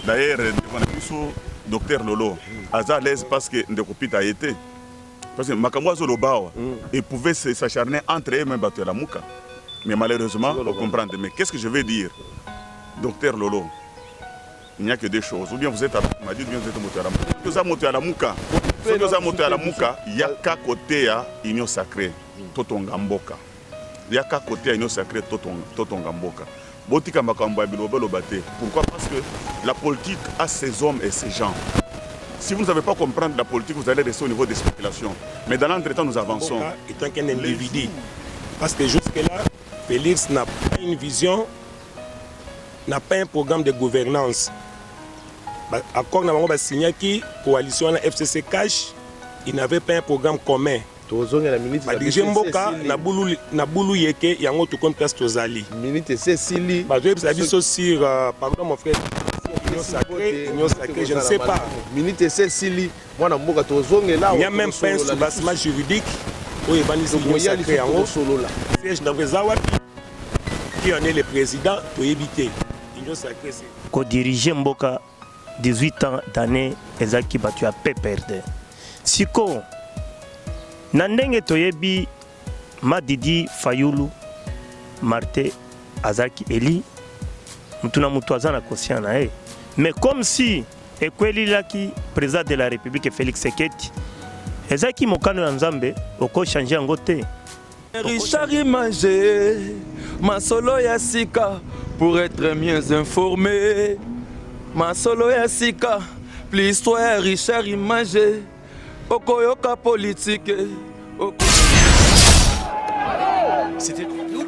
D'ailleurs, docteur Lolo, Aza à l'aise parce que Ndekopita a été. Parce que Makamwa Zolobawa, ils pouvaient s'acharner entre eux-mêmes battre la mouka. Mais malheureusement, on comprend. Mais qu'est-ce que je veux dire, docteur Lolo? Il n'y a que deux choses. Ou bien vous êtes à la mouka, ou bien vous êtes à la mouka. Si vous êtes à la mouka, il n'y a qu'à côté à l'union sacrée, Totongamboka. Il n'y a qu'à côté à l'union sacrée, Totongamboka. Pourquoi? Parce que la politique a ses hommes et ses gens. Si vous ne savez pas comprendre la politique, vous allez rester au niveau des spéculations. Mais dans l'entretemps, nous avançons. Étant qu'un individu, parce que jusque-là, Félix n'a pas une vision, n'a pas un programme de gouvernance. Accord n'a pas signé qui coalition la FCC Cash, il n'avait pas un programme commun. Dirigé Mboka na boulou yeke yango tout comme place tozali. Minute c'est Sili. Sur pardon mon frère. Union sacrée, je ne sais pas. Minute c'est Sili. Moi na Mboka tozonge là. Il y a même pas un soubassement juridique. Où il va nous sacré yango solo là. Siège na Zawa qui en est le président pour éviter. Union sacrée c'est. Ko diriger Mboka 18 ans d'année ezaki batu a peu perdre. Siko Nandenge toyebi Madidi Fayulu Marté Azaki Eli mutuna mutu azana conscient na e. Mais comme si ekweli laki président de la République Félix Seketi ezaki mokano ya Nzambe oko changer yango te. Richard Imagé masolo ya sika pour être mieux informé. Masolo ya sika plus histoire Richard Imagé. Okoyoka politique. Nous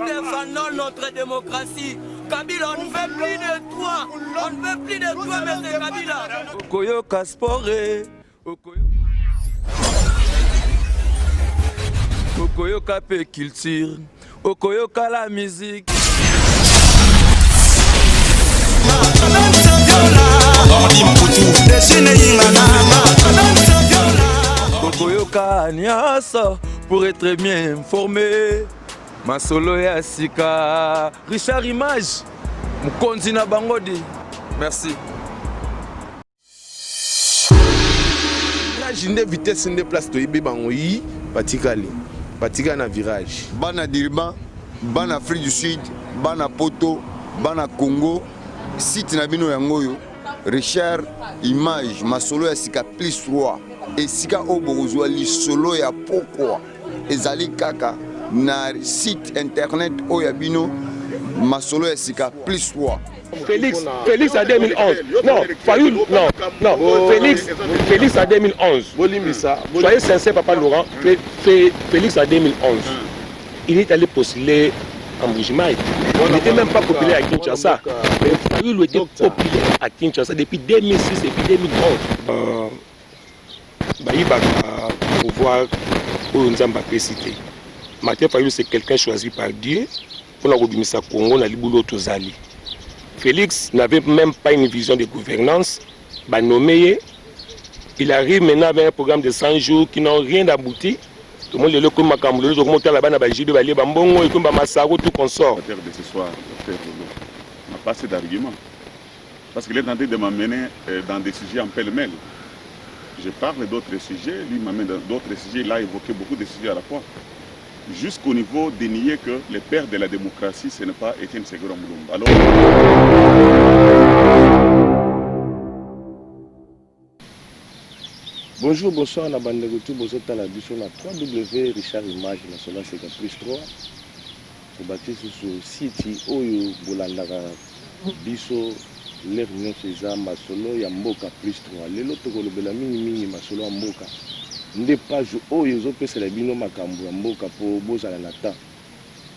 défendons notre démocratie. Kabila, on ne veut plus de toi. On ne veut plus de toi, M. Kabila. Okoyoka sport. Okoyoka pe culture. Okoyoka la musique. Okoyoka nyasa pour être bien informé. Masolo ya sika. Richard Image. Mukonzi na bangodi. Merci. La jinde vitesse de place to ibe bangoyi patikali. Patika na virage. Bana Diriba, bana Afrique du Sud, bana Poto, bana Congo. Site na bino yangoyo. Richard Image masolo ya sika plus 3. Et sika oborozwa li solo ya pokwa ezali kaka na site internet oyabino masolo ya sika plus 3. Félix à 2011. Non, Fayoul, non. Félix à 2011. Soyez sincère, Papa Laurent. Félix à 2011. Il est allé postuler en Bougimaï. Il n'était même pas populaire à Kinshasa. Mais Fayoul était populaire à Kinshasa depuis 2006 et puis 2011. Il va pouvoir citer. Martin Fayoul, c'est quelqu'un choisi par Dieu pour la Robinisa Congo, dans Liboulou Tozali. Félix n'avait même pas une vision de gouvernance. Il arrive maintenant avec un programme de 100 jours qui n'ont rien d'abouti. Tout le monde est là comme Makambo, tout le monde est là-bas, tout consort. De ce soir, on n'a pas assez d'arguments. Parce qu'il est tenté de m'amener dans des sujets en pêle-mêle. Je parle d'autres sujets, lui m'amène dans d'autres sujets, il a évoqué beaucoup de sujets à la fois. Jusqu'au niveau de nier que le père de la démocratie, ce n'est pas Étienne Ségura Moulumba. Alors, bonjour, bonsoir, na bande de bonsoir à la biso na 3W Richard Image na sola seka plus 3. Pour bâtir sur site oyo bolandaka biso l'air nyonso eza masolo ya mboka plus 3. Lelo tokolobela mingi masolo ya mboka. Nde page oyo ezopesela bino makambo ya mboka po bozala na temps.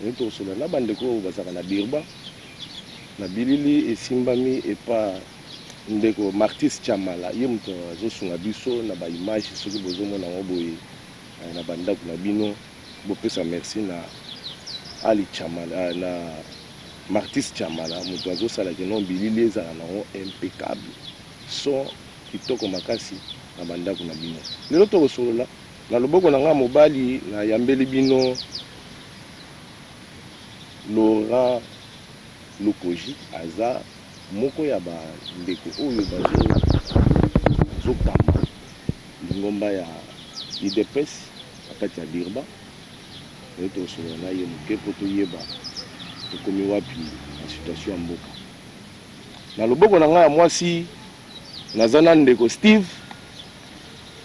Nde tokosola na bandeko bazaka na Birba na bilili esimbami epa ndeko Martis Chamala ye moto azosunga biso na ba image soki bozomona ngo boye na bandako na bino bopesa merci na Ali Chamala na Martis Chamala moto azosala keno bilili ezala nango impeccable so kitoko makasi na bandako na bino. Lelo tokosolola na loboko na nga mobali na yambeli bino Laurent Lokoji aza moko ya bandeko oyo bazokamba lingomba ya IDPS na kati ya Dirba oyo tosolola na ye moke mpo toyeba tokomi wapi na situation ya mboka. Na loboko na ngai ya mwasi naza na ndeko Steve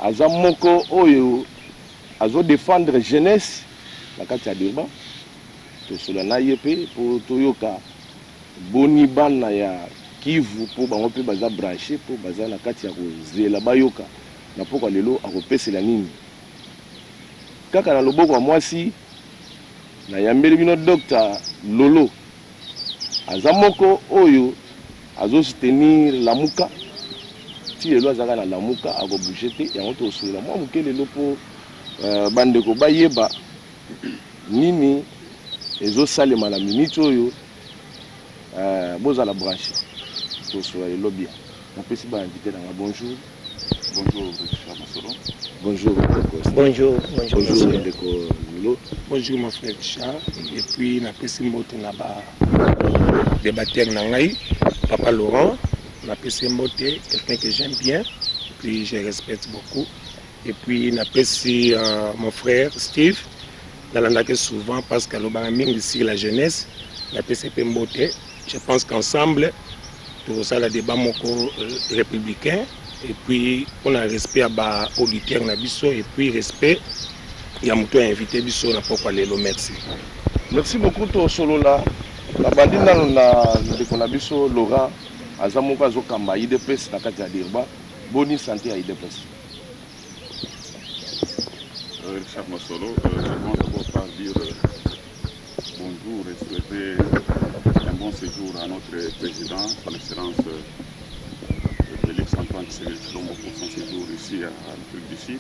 aza moko oyo azodefendre jeunesse na kati ya Dirba tosolola na ye mpe mpo toyoka boni bana ya Kivu mpo bango mpe baza branché mpo baza na kati ya kozela bayoka na pokwa lelo akopesela nini. Kaka na loboko ya mwasi na yambeli bino Dr Lolo aza moko oyo azosoutenir Lamuka ti lelo azaka na Lamuka akobouge te yango tosolola mwa moke lelo mpo bandeko bayeba nini ezosalema na minute oyo bozala branché tosolola lelo bien. Napesi bainvité nanga bonjour. Bonjour Richard Masolo. Bonjour Bonjour, bonjour ndeko Lolo. Bonjour mon frère Richard. Et puis napesi mbote na ba débatteur na ngai Papa Laurent. Napesi mbote quelqu'un que j'aime bien et puis je respecte beaucoup. Et puis napesi mon frère Steve. Nalandaka souvent parce que l'obara mingi ici la jeunesse. Napesi pe mbote. Je pense qu'ensemble tout ça la débat moko républicain. Et puis on a respect à ba auditeur na biso et puis respect ya muto invité biso na pokwa lelo. Merci. Merci beaucoup to solola la bandi nano na ndeko na biso Laurent aza moko azokamba IDPS na kati ya Dirba. Boni santé à IDPS. Richard Masolo, je commence d'abord par dire bonjour et souhaiter un bon séjour à notre président, son excellence Félix Antoine Tshisekedi pour son séjour ici à l'Afrique du Sud.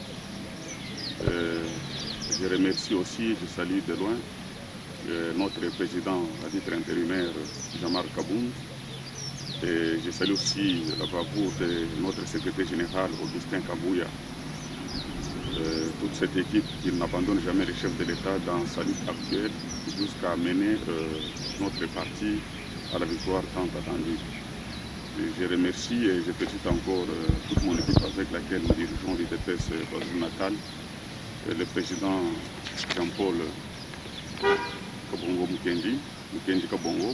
Je remercie aussi, je salue de loin notre président, à titre intérimaire, Jean-Marc Kaboum. Et je salue aussi la bravoure de notre secrétaire général, Augustin Kabouya. Toute cette équipe qui n'abandonne jamais le chef de l'État dans sa lutte actuelle jusqu'à mener notre parti à la victoire tant attendue. Je remercie et je félicite encore toute mon équipe avec laquelle nous dirigeons l'IDPS KwaZulu-Natal, le président Jean-Paul Kabongo Mukendi Kabongo,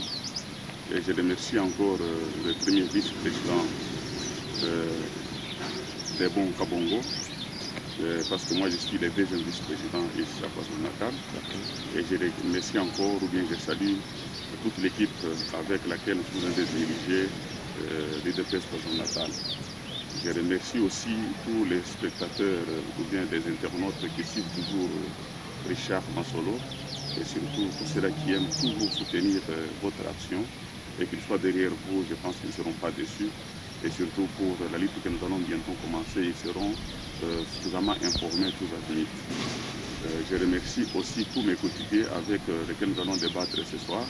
et je remercie encore le premier vice-président Debon Kabongo, parce que moi je suis le deuxième vice-président ici à KwaZulu-Natal, et je remercie encore, ou bien je salue toute l'équipe avec laquelle nous venons de diriger l'IDPS KwaZulu-Natal. Je remercie aussi tous les spectateurs ou bien les internautes qui suivent toujours Richard Masolo, et surtout pour ceux qui aiment toujours soutenir votre action et qu'ils soient derrière vous, je pense qu'ils ne seront pas déçus. Et surtout pour la lutte que nous allons bientôt commencer, ils seront suffisamment informés tous azimuts. Je remercie aussi tous mes coéquipiers avec lesquels nous allons débattre ce soir.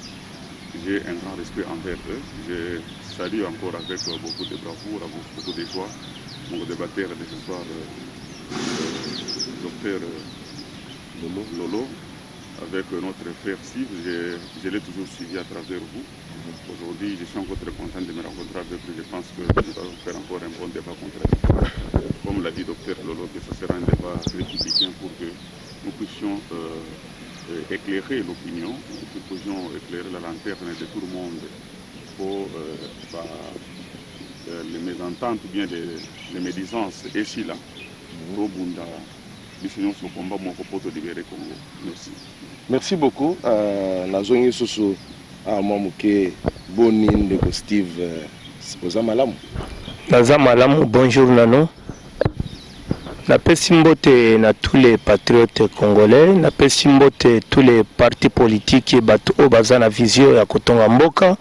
J'ai un grand respect envers eux. Je salue encore avec beaucoup de bravoure, avec beaucoup de joie, mon débatteur de ce soir, docteur Lolo, avec notre frère Steve. Je l'ai toujours suivi à travers vous. Aujourd'hui, je suis encore très content de me rencontrer avec vous. Je pense que nous allons faire encore un bon débat contradictoire. Comme l'a dit docteur Lolo, que ce sera un débat républicain pour que nous puissions éclairer l'opinion, nous puissions éclairer la lanterne de tout le monde pour les mésententes ou bien les médisances ici là. Merci. Merci beaucoup. Nazongi Soso Amamuke Boni Ndeko Steve Spoza Malamu. Naza Malamu, bonjour Nano. Napesi mbote na tous les patriotes congolais, napesi mbote tous les partis politiques et bato o baza na vision ya kotonga mboka.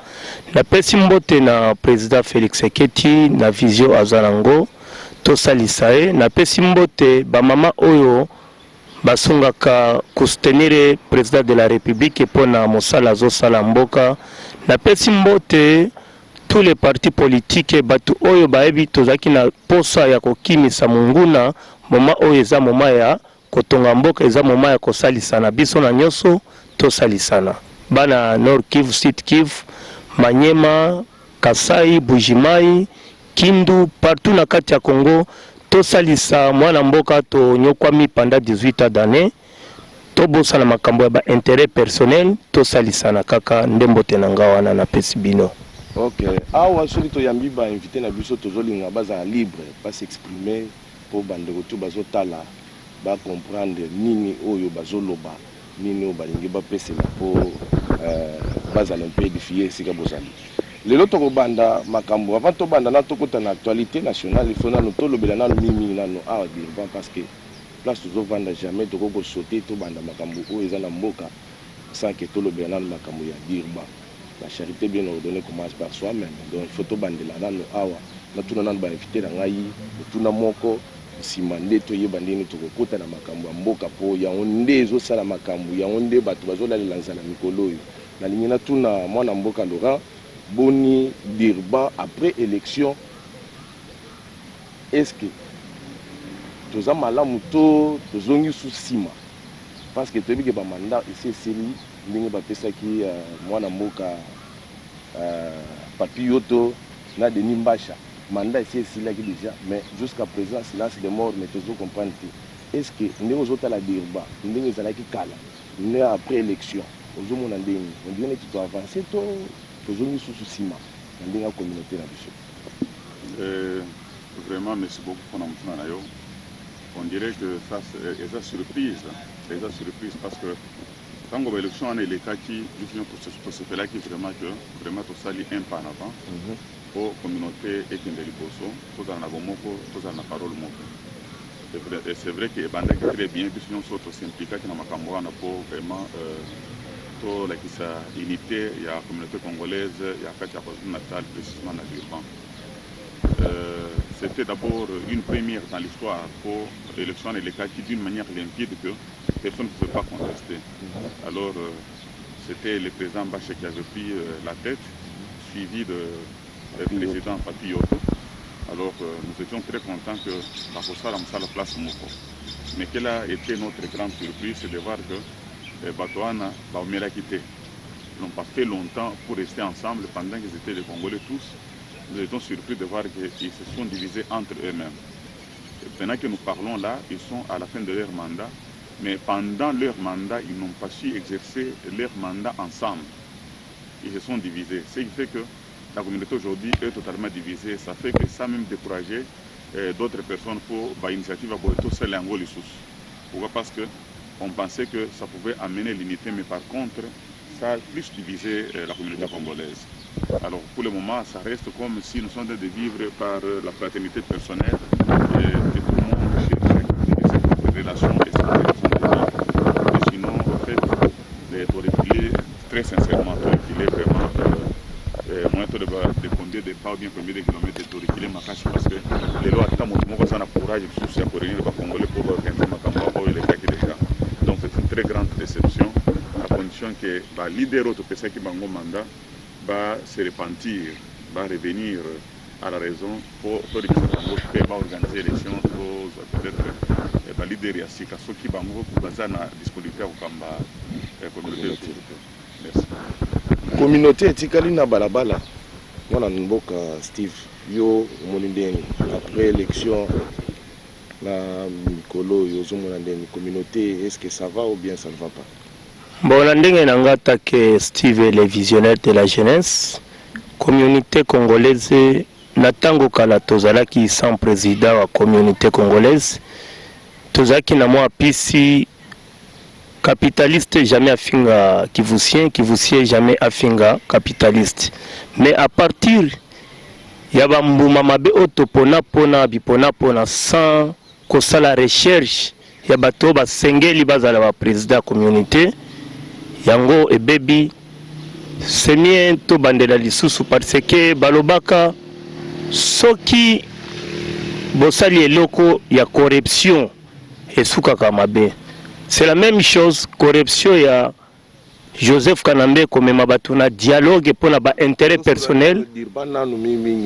Napesi mbote na président Félix Tshisekedi na vision azanango tosalisa ye. Napesi mbote ba mama oyo basungaka soutenir président de la République pona mosala azosala mboka. Napesi mbote tous les partis politiques et bato oyo baebi tozaki na posa ya kokimisa munguna moma oyo eza moma ya kotonga mboka, eza moma ya kosalisana biso na nyoso tosalisana bana Nord Kivu, Sud Kivu, Manyema, Kasai, Bujimai, Kindu, partout na kati ya Congo. To salisa mwana mboka to nyokwami pendant 18 ans d'année. To bosa na makambo ya ba intérêt personnel, to salisa na kaka ndembo tenanga wana na pesibino. Ok. Awa soli to yambi ba invité na biso tozolinga baza libre, pas s'exprimer pour bandeko to bazotala, ba comprendre nini oyo bazoloba, nini oyo balingi ba pesela pour baza un peu édifié sika bozali. Lelo to banda makambo avant to banda na to kota na actualité nationale, il faut na to lobela na mimi na no awa Durban parce que place to vanda jamais to ko sauter to banda makambo oyo eza na mboka sans que to lobela na makambo ya Durban. La charité bien ordonnée commence par soi-même. Donc il faut tout bander là no awa. Na tuna na ba invité na ngai, tuna moko simande to yebande ni to kokota na makambo ya mboka po ya onde zo sala makambo ya onde bato bazola lanza na mikolo yo. Na lingina tuna mwana mboka Laurent Boni Durban après élection. Est-ce que toza malamu to tozongi sous sima parce que toyebi ke ba mandat ici seli ndenge bapesaki mwana mboka Papi Yoto na Denis Mbasha mandat ici esilaki déjà mais jusqu'à présent silence de mort mais tozo comprendre est-ce que ndenge ozotala Durban ndenge ezalaki kala ne après élection ozomona ndenge ndenge neti to avancer to tozongi sous sima ndenge ya communauté na biso. Vraiment merci beaucoup pour notre nayo. On dirait que ça c'est une surprise. C'est une surprise parce que quand on a l'élection on est les cas qui pour ce fait-là qui vraiment tout ça un pas en avant pour communauté et qui est bosso tout en avant moko tout en parole moko. C'est vrai que banda qui très bien puisque nous sommes s'impliquer dans makambo na pour vraiment tout la qui sa unité il y a la communauté congolaise il y a Katia Natal précisément na Durban. C'était d'abord une première dans l'histoire pour l'élection et les cas qui d'une manière limpide que personne ne pouvait pas contester. Alors c'était le président Mbasha qui avait pris la tête, suivi de président Papi Yoto. Alors nous étions très contents que Bakosa Ramsa la place Moko. Mais quelle a été notre grande surprise, c'est de voir que Batouana Baumela quitté. Ils n'ont pas fait longtemps pour rester ensemble pendant qu'ils étaient les Congolais tous. Nous étions surpris de voir qu'ils se sont divisés entre eux-mêmes. Maintenant que nous parlons là, ils sont à la fin de leur mandat, mais pendant leur mandat, ils n'ont pas su exercer leur mandat ensemble. Ils se sont divisés. Ce qui fait que la communauté aujourd'hui est totalement divisée. Ça fait que ça même décourager d'autres personnes pour l'initiative à Boeto Selango Lissous. Pourquoi? Parce qu'on pensait que ça pouvait amener l'unité, mais par contre, ça a plus divisé la communauté congolaise. Alors pour le moment, ça reste comme si nous sommes en train de vivre par la fraternité personnelle et tout le monde cherche cette relation et cette relation. Et sinon, en fait, les refiler très sincèrement, refiler vraiment moins de combien de pas ou bien combien de kilomètres de refiler ma cache parce que les lois attendent mon ça n'a courage de soucier pour réunir les Congolais pour organiser ma campagne ou les cas qui déjà. Donc c'est une très grande déception à condition que le leader autre que qui bango mandat va se repentir, va revenir à la raison pour organiser l'élection pour peut-être leader ya sika soki bango baza na disponibilité au kamba communauté. Merci. Communauté etikali na balabala. Mwana mboka Steve yo monindeni après élection na mikolo yo zomona ndeni communauté est-ce que ça va ou bien ça ne va pas? Bon, ndenge nangata que Steve est le visionnaire de la jeunesse. Communauté congolaise, natango kala tozalaki sans président wa communauté congolaise. Tozaki na moi pisi capitaliste jamais afinga kivusien jamais afinga capitaliste. Mais à partir ya bambuma mabe otopona pona sans kosala recherche ya bato ba sengeli bazala ba président communauté. Yango et baby c'est mien to bandela lisusu parce que balobaka soki bosali eloko ya corruption et sukaka mabe. C'est la même chose corruption ya Joseph Kanambe comme mabatuna dialogue pour na ba intérêt personnel.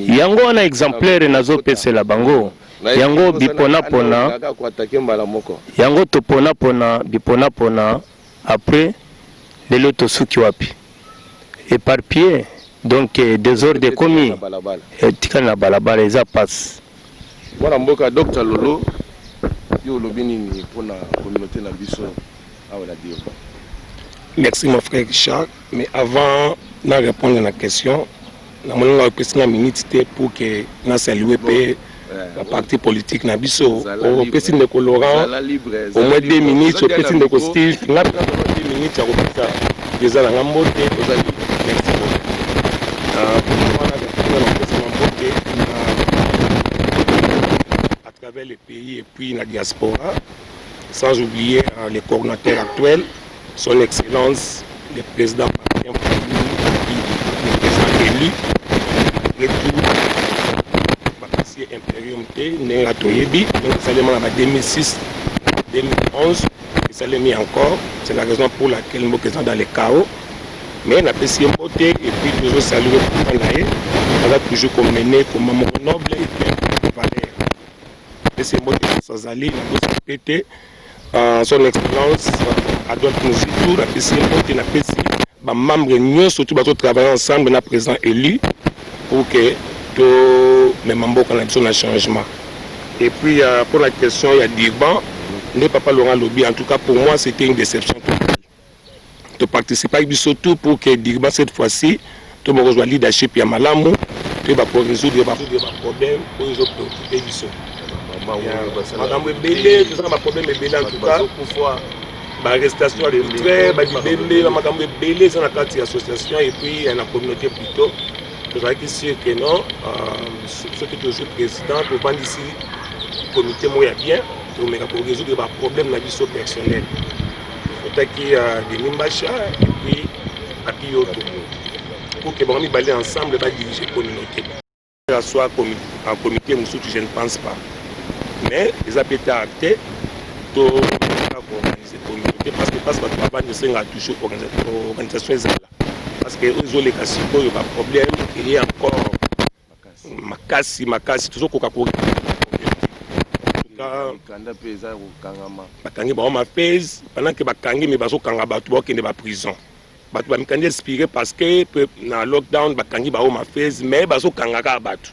Yango na exemplaire nazo pese la bango. Yango bipona pona. Yango to pona bipona pona après lelo tosuki wapi éparpillé Donc désordre commis tikana na balabala eza passe. Mwana mboka Dr Lolo yo lobi nini mpona communauté na biso awa na Dirba. Merci mon frère Richard, mais avant de répondre à la question, je vais une minute pour que nous saluions le parti politique na biso. Au président de Colorant, au moins 2 minutes, au président de Steve, il y a 2 minutes à représenter les gens en mode. Merci à travers les pays et puis la diaspora, sans oublier les coordinateurs actuels, son Excellence, le président Martin Fayulu, le président élu, et tout, le Imperium T, Néa Toyebi, donc ça l'a mis en 2006, 2011, et ça l'a mis encore. C'est la raison pour laquelle nous sommes dans les chaos. Mais on a apprécié un côté et puis toujours saluer pour l'année. On a toujours comme mené comme maman noble et bien valeur. Et c'est un côté sans aller, on a pété. Son Excellence Adolphe Mouzitou, la PC, on a apprécié. Les membres, nous surtout, nous travaillons ensemble, on a président élu pour que tous les membres ont un changement. Et puis pour la question, il y a Dirban, le papa Laurent Lobby, en tout cas pour moi, c'était une déception totale. De participer surtout pour que Dirban cette fois-ci, tout le monde soit leadership et malamu, pour résoudre les problèmes, pour les préoccuper du sol. Madame Bélé, tout ça, ma problème est Bélé en tout cas. L'arrestation des frères, Madame Bélé, c'est la carte d'association et puis la communauté plutôt. Je voudrais que sûr que non, ceux qui sont toujours président, pour vendre ici, le comité moyen bien, pour résoudre les problèmes de la vie personnelle. Il faut qu'il y ait des Nimbacha et puis à Piyoto. Pour que nous balles ensemble, diriger la communauté. Soit en comité, je ne pense pas. Mais les appels étaient actés pour organiser la communauté parce que le travail ne toujours l'organisation. Parce que les autres cas, il y a un problème, il y a encore Makassi, toujours Coca-Cola. Bakangi ba ma pèse pendant que bakangi mais baso kanga batu ba kende ba prison. Batu ba mikandi inspiré parce que na lockdown bakangi ba ma pèse mais baso kanga ka batu.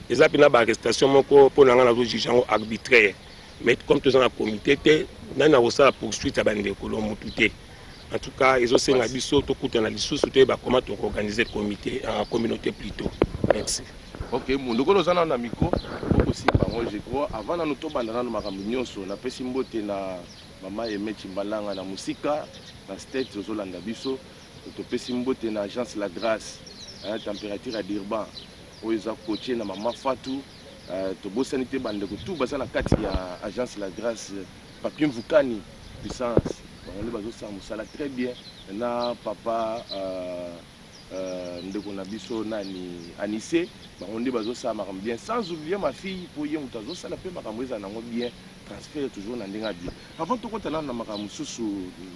Les apina ba arrestation moko pour na na juge arbitraire. Mais comme tous dans la comité té na na la poursuite à bande ko lo mututé. En tout cas, ils ont fait un biseau tout coûte analyse comment organiser le comité en communauté plutôt. Merci. Ok, mon dokolo zana na micro aussi par moi je crois avant na noto bandana na makambo nyonso na pesi mbote na mama Aimé Chimbalanga na musika na state ozolanda biso to pesi mbote na agence La Grâce température à Dirban oyo za coaché na mama Fatou to bosani te bande ko tout basa na kati ya agence La Grâce Papier Vukani puissance on les bazo ça musala très bien na papa ndeko na biso nani Anissé on dit bazo ça marche bien sans oublier ma fille pour y mutazo ça la pe makambo za nango bien transfert toujours na ndenga bien avant to kotana na makambo susu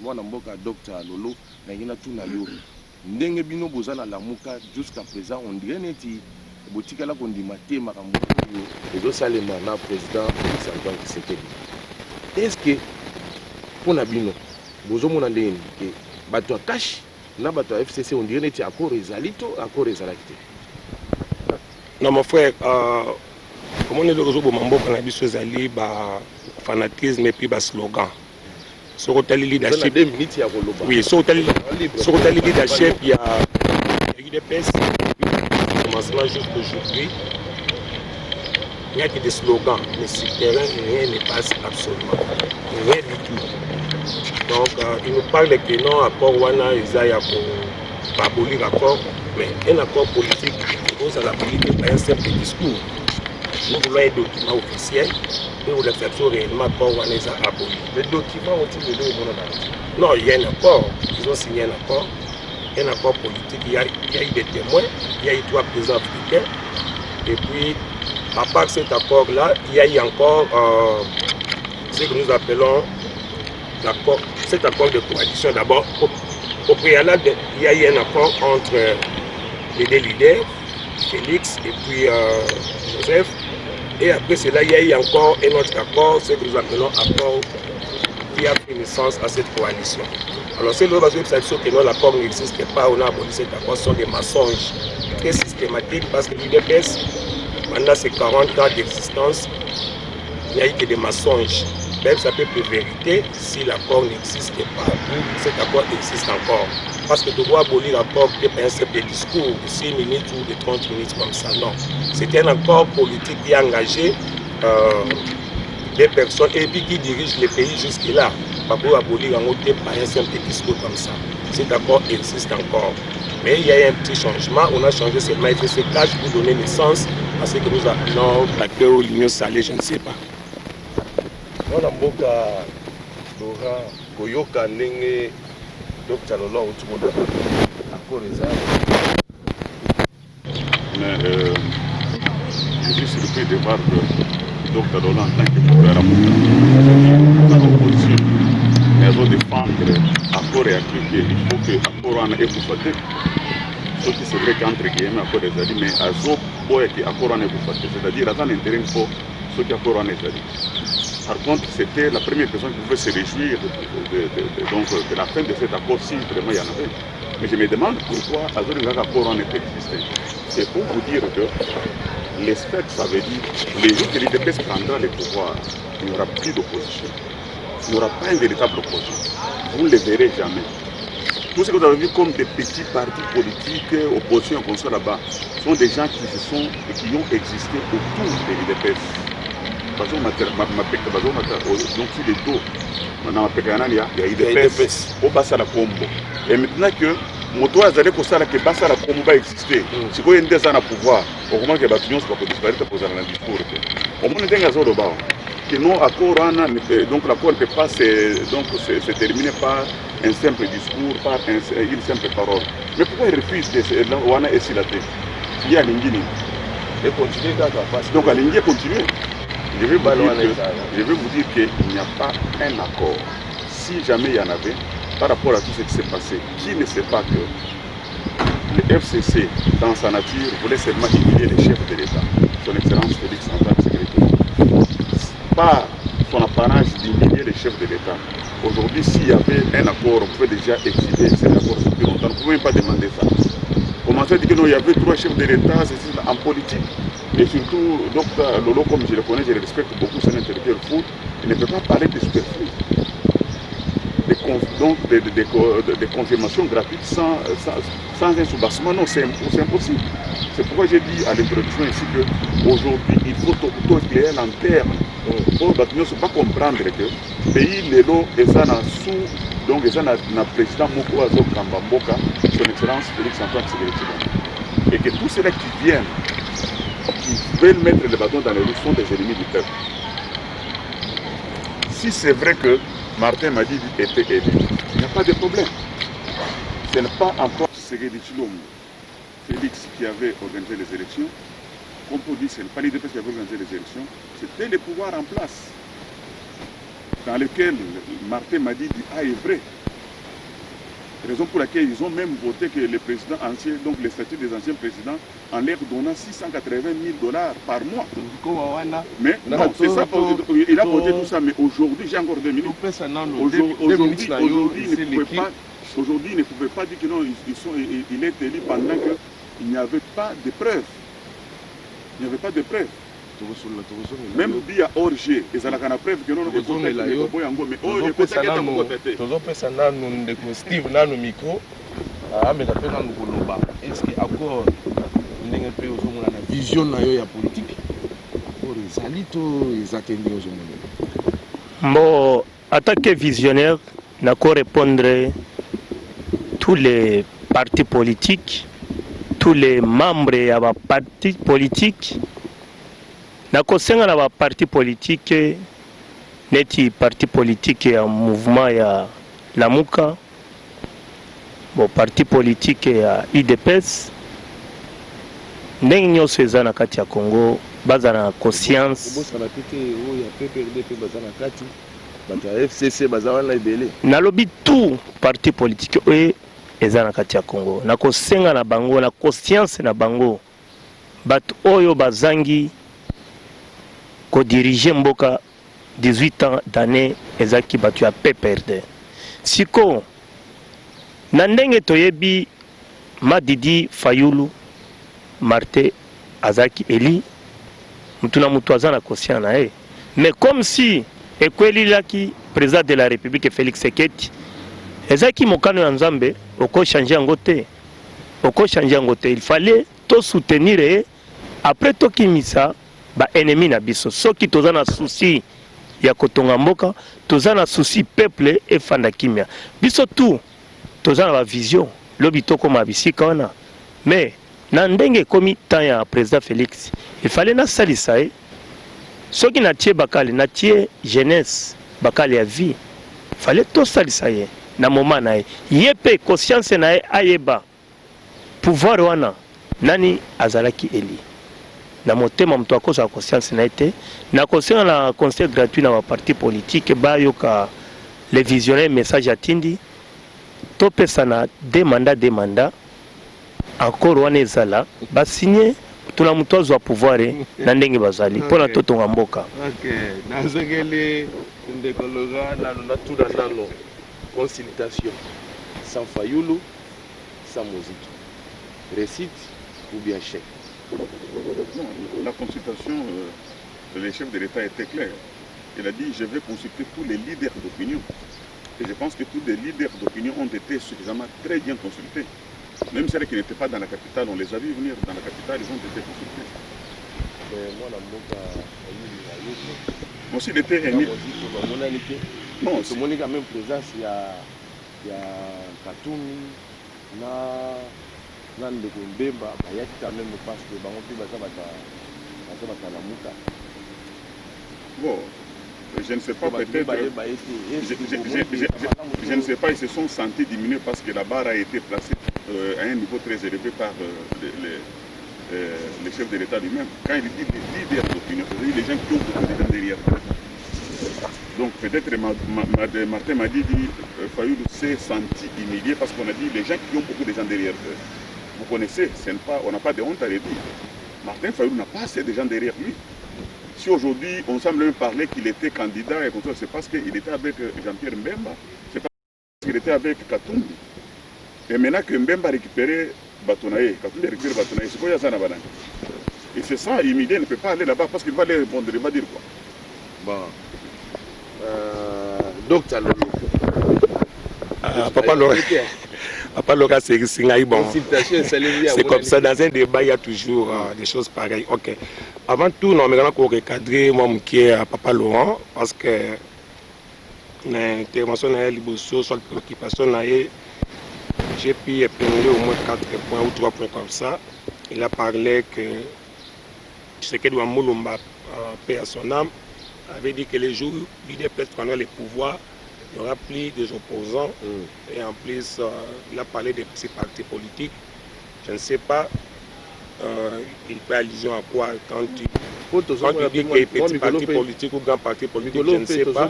mwana mboka Dr Lolo na ngina tuna yo ndenge bino bozana la muka jusqu'à présent on dirait neti botika la kondima te makambo yo ezo salema na président Santon Kisekedi. Est-ce que pour na bino bozo mona ndenge ke bato cash na bato FCC on dirait neti accord ezalito accord ezalakite. Non mon frère, comment on est le réseau de Mambo quand on a vu ce zali fanatisme et puis slogan. Sur le leadership, oui, sur le leadership, il y a eu des pestes, commencement jusqu'aujourd'hui. Il n'y a que des slogans, mais sur le terrain, rien ne passe absolument. Rien du tout. Donc, il nous parle que non, accord Wana, Isaiah pour abolir l'accord, mais un accord politique, ça la politique par un simple discours. Nous voulons un document officiel et où l'acception réellement accord Wana Isa aboli. Les documents ont-ils été donnés? Non, il y a un accord. Ils ont signé un accord politique. Il y a eu des témoins, il y a eu 3 présidents africains. Et puis, à part cet accord-là, il y a eu encore ce que nous appelons cet accord de coalition. D'abord, au préalable, il y a eu un accord entre les deux leaders, Félix et puis Joseph. Et après cela, il y a eu encore un autre accord, ce que nous appelons accord qui a pris naissance à cette coalition. Alors, c'est le que non, l'accord n'existe pas, on a aboli cet accord, ce sont des mensonges. systématique parce que l'UDPS, pendant ces 40 ans d'existence, il n'y a eu que des mensonges. Même ça peut être vérité si l'accord n'existe pas ou cet accord existe encore. Parce que de voir abolir l'accord, ce n'est pas un simple discours de 6 minutes ou de 30 minutes comme ça, non. C'était un accord politique qui a engagé des personnes et puis qui dirigent les pays jusque-là. Pas pour abolir en côté par un simple discours comme ça. Cet accord existe encore. Mais il y a eu un petit changement. On a changé seulement FCC pour donner naissance à ce que nous appelons l'acteur ou l'union salée, je ne sais pas. mwana mboka Laurent koyoka ndenge Dr Lolo auti moda accord eza mais je suis surpris de voir que Dr Lolo en tant que docteur dans l'opposition mais elles vont défendre accord et appliquer. Il faut que l'accord en ait constaté. Ce qui c'est vrai qu'entre guillemets accord est dit mais azo boye que accord en ait constaté, c'est-à-dire à l'intérêt il faut ce qui accord en est dit. Par contre, c'était la première personne qui pouvait se réjouir de la fin de cet accord si vraiment il y en avait. Mais je me demande pourquoi l'accord en est existé. C'est pour vous dire que l'espèce, ça veut dire les jours que l'UDPS prendra le pouvoir, il n'y aura plus d'opposition. Il n'y aura pas une véritable opposition. Vous ne le verrez jamais. Tout ce que vous avez vu comme des petits partis politiques, opposition comme ça là-bas, sont des gens qui ont existé autour de l'UDPS. Donc sur les dos, maintenant il y a IDPS, au Bassa la Combo. Et maintenant que moto a zalé que Bassa la Combo va exister, si vous avez un pouvoir, au moment que les bâtiments soient disparaître pour un discours. Au moins il y a un accord que non accord donc l'accord ne peut pas se terminer par un simple discours, par une simple parole. Mais pourquoi il refuse de Wana et Silaté? Il y a l'Ingini. et continuer dans donc à l'Ingini continuer. Je vais vous dire qu'il n'y a pas un accord. Si jamais il y en avait, par rapport à tout ce qui s'est passé, qui ne sait pas que le FCC, dans sa nature, voulait seulement humilier les chefs de l'État, son Excellence Félix Antoine Tshisekedi, par son apparence d'humilier les chefs de l'État. Aujourd'hui, s'il y avait un accord, on pouvait déjà exhiber cet accord depuis longtemps. On ne pouvait même pas demander ça. Commencer à dire qu'il y avait 3 chefs de l'État, c'est en politique. Et surtout, Dr Lolo, comme je le connais, je le respecte beaucoup, c'est un intellectuel fou, il ne peut pas parler de superflu. Des confirmations gratuites sans un soubassement, non, c'est impossible. C'est pourquoi j'ai dit à l'introduction ici qu'aujourd'hui, il faut tout éclairer l'interne. Pour ne pas comprendre que le pays, l'élo, est sous, donc il y a un président Moko Azo Kambamboka, son Excellence Félix Antoine Tshisekedi. Et que tous ceux-là qui viennent, qui veulent mettre le bâton dans les roues sont des ennemis du peuple. Si c'est vrai que Martin Madidi était élu, il n'y a pas de problème. Ce n'est pas encore Tshisekedi Tshilombo, Félix qui avait organisé les élections. Comme on dit, ce n'est pas l'IDPS qui avait organisé les élections, c'était le pouvoir en place, dans lequel Martin Madidi a œuvré. Raison pour laquelle ils ont même voté que les présidents anciens, donc les statuts des anciens présidents, en leur donnant $680 000 par mois. Mais non, c'est ça, il a voté tout ça, mais aujourd'hui, j'ai encore 2 minutes. Aujourd'hui, il ne pouvait pas dire que non, il est élu pendant qu'il n'y avait pas de preuves. Il n'y avait pas de preuves. Même dit à Orgé, ils ont la preuve que non, mais Steve nano micro mais après nano koloba est-ce que accord ndenge pe ozomona na vision na yo ya politique accord ezali to ezatendi ozomona bon attaquer visionnaire n'ako répondre tous les partis politiques, tous les membres ya ba partis politiques n'ako senga na ba partis politiques neti parti politique ya mouvement ya Lamuka, bon parti politique ya IDPS, ndenge nyonso eza na kati ya Congo baza na conscience FCC baza wana ebele nalobi tout parti politique oyo eza na kati ya Congo na kosenga na bango na conscience na bango bato oyo bazangi ko diriger mboka 18 ans d'année ezaki batu ya PPRD. Siko na ndenge toyebi Madidi Fayulu Martin Azaki Eli mutuna mutu aza na conscient na ye. Mais comme si ekweli laki président de la République Félix Seketi ezaki mokano ya Nzambe oko changer yango te. Oko changer yango te. Il fallait to soutenir après to kimisa ba ennemi na biso. Soki toza na souci ya kotonga mboka, toza na souci peuple et fanda kimia. Biso tout toza na ba vision lobi toko mabisika wana. Mais na ndenge komi temps ya président Félix, il fallait na salisa soki na tie bakale na tie jeunesse bakale ya vie. Il fallait to salisa na moment na yepe conscience na ayeba pouvoir wana nani azalaki Eli. Na motema mtu akosa conscience na été na conseil na conseil gratuit na parti politique ba yoka les visionnaires message atindi to pesa na deux mandats encore wana ezala ba signer tuna mtu azwa pouvoir na ndenge bazali pona totonga mboka. OK, nazengeli ndekologa na tuna nano consultation sans Fayulu sans musique. Récite ou bien chèque? Non, la consultation, le chef de l'État était clair. Il a dit, je vais consulter tous les leaders d'opinion. Et je pense que tous les leaders d'opinion ont été suffisamment très bien consultés. Même celles qui n'étaient pas dans la capitale, on les a vus venir dans la capitale, ils ont été consultés. Moi aussi, il était émis. Non, c'est mon même présence, il y a Katoumi, Nande Mbemba, il y a quand même parce que bon, je ne sais pas, peut-être. Je ne sais pas, ils se sont sentis diminués parce que la barre a été placée à un niveau très élevé par le chef de l'État lui-même. Quand il dit les leaders d'opinion, c'est-à-dire les gens qui ont beaucoup de gens derrière. Donc peut-être Martin m'a dit Fayulu s'est senti humilié parce qu'on a dit les gens qui ont beaucoup de gens derrière eux. Vous connaissez, on n'a pas de honte à le dire. Martin Fayulu n'a pas assez de gens derrière lui. Si aujourd'hui on semble même parler qu'il était candidat, c'est parce qu'il était avec Jean-Pierre Mbemba, c'est parce qu'il était avec Katumbi. Et maintenant que Mbemba a récupéré Batonaye, Katumbi a récupéré Batonaye, c'est quoi Yazana Banane? Et c'est ça, humilié, il ne peut pas aller là-bas parce qu'il va aller répondre, il va dire quoi? Bon. Docteur Papa Laurent. Papa Laurent, c'est bon. C'est comme ça, dans un débat, il y a toujours des choses pareilles. Ok. Avant tout, nous allons recadrer moi qui est à Papa Laurent, parce que l'intervention est sur la préoccupation, j'ai pu épingler au moins 4 points ou 3 points comme ça. Il a parlé que Tshisekedi Moulumba, paix à son âme, avait dit que les jours où l'idée peut prendre les pouvoirs, il n'y aura plus des opposants. Et en plus, il a parlé des petits partis politiques. Je ne sais pas, il fait allusion à quoi quand tu dis qu'il y a petits partis politiques ou grands partis politiques, je ne sais pas.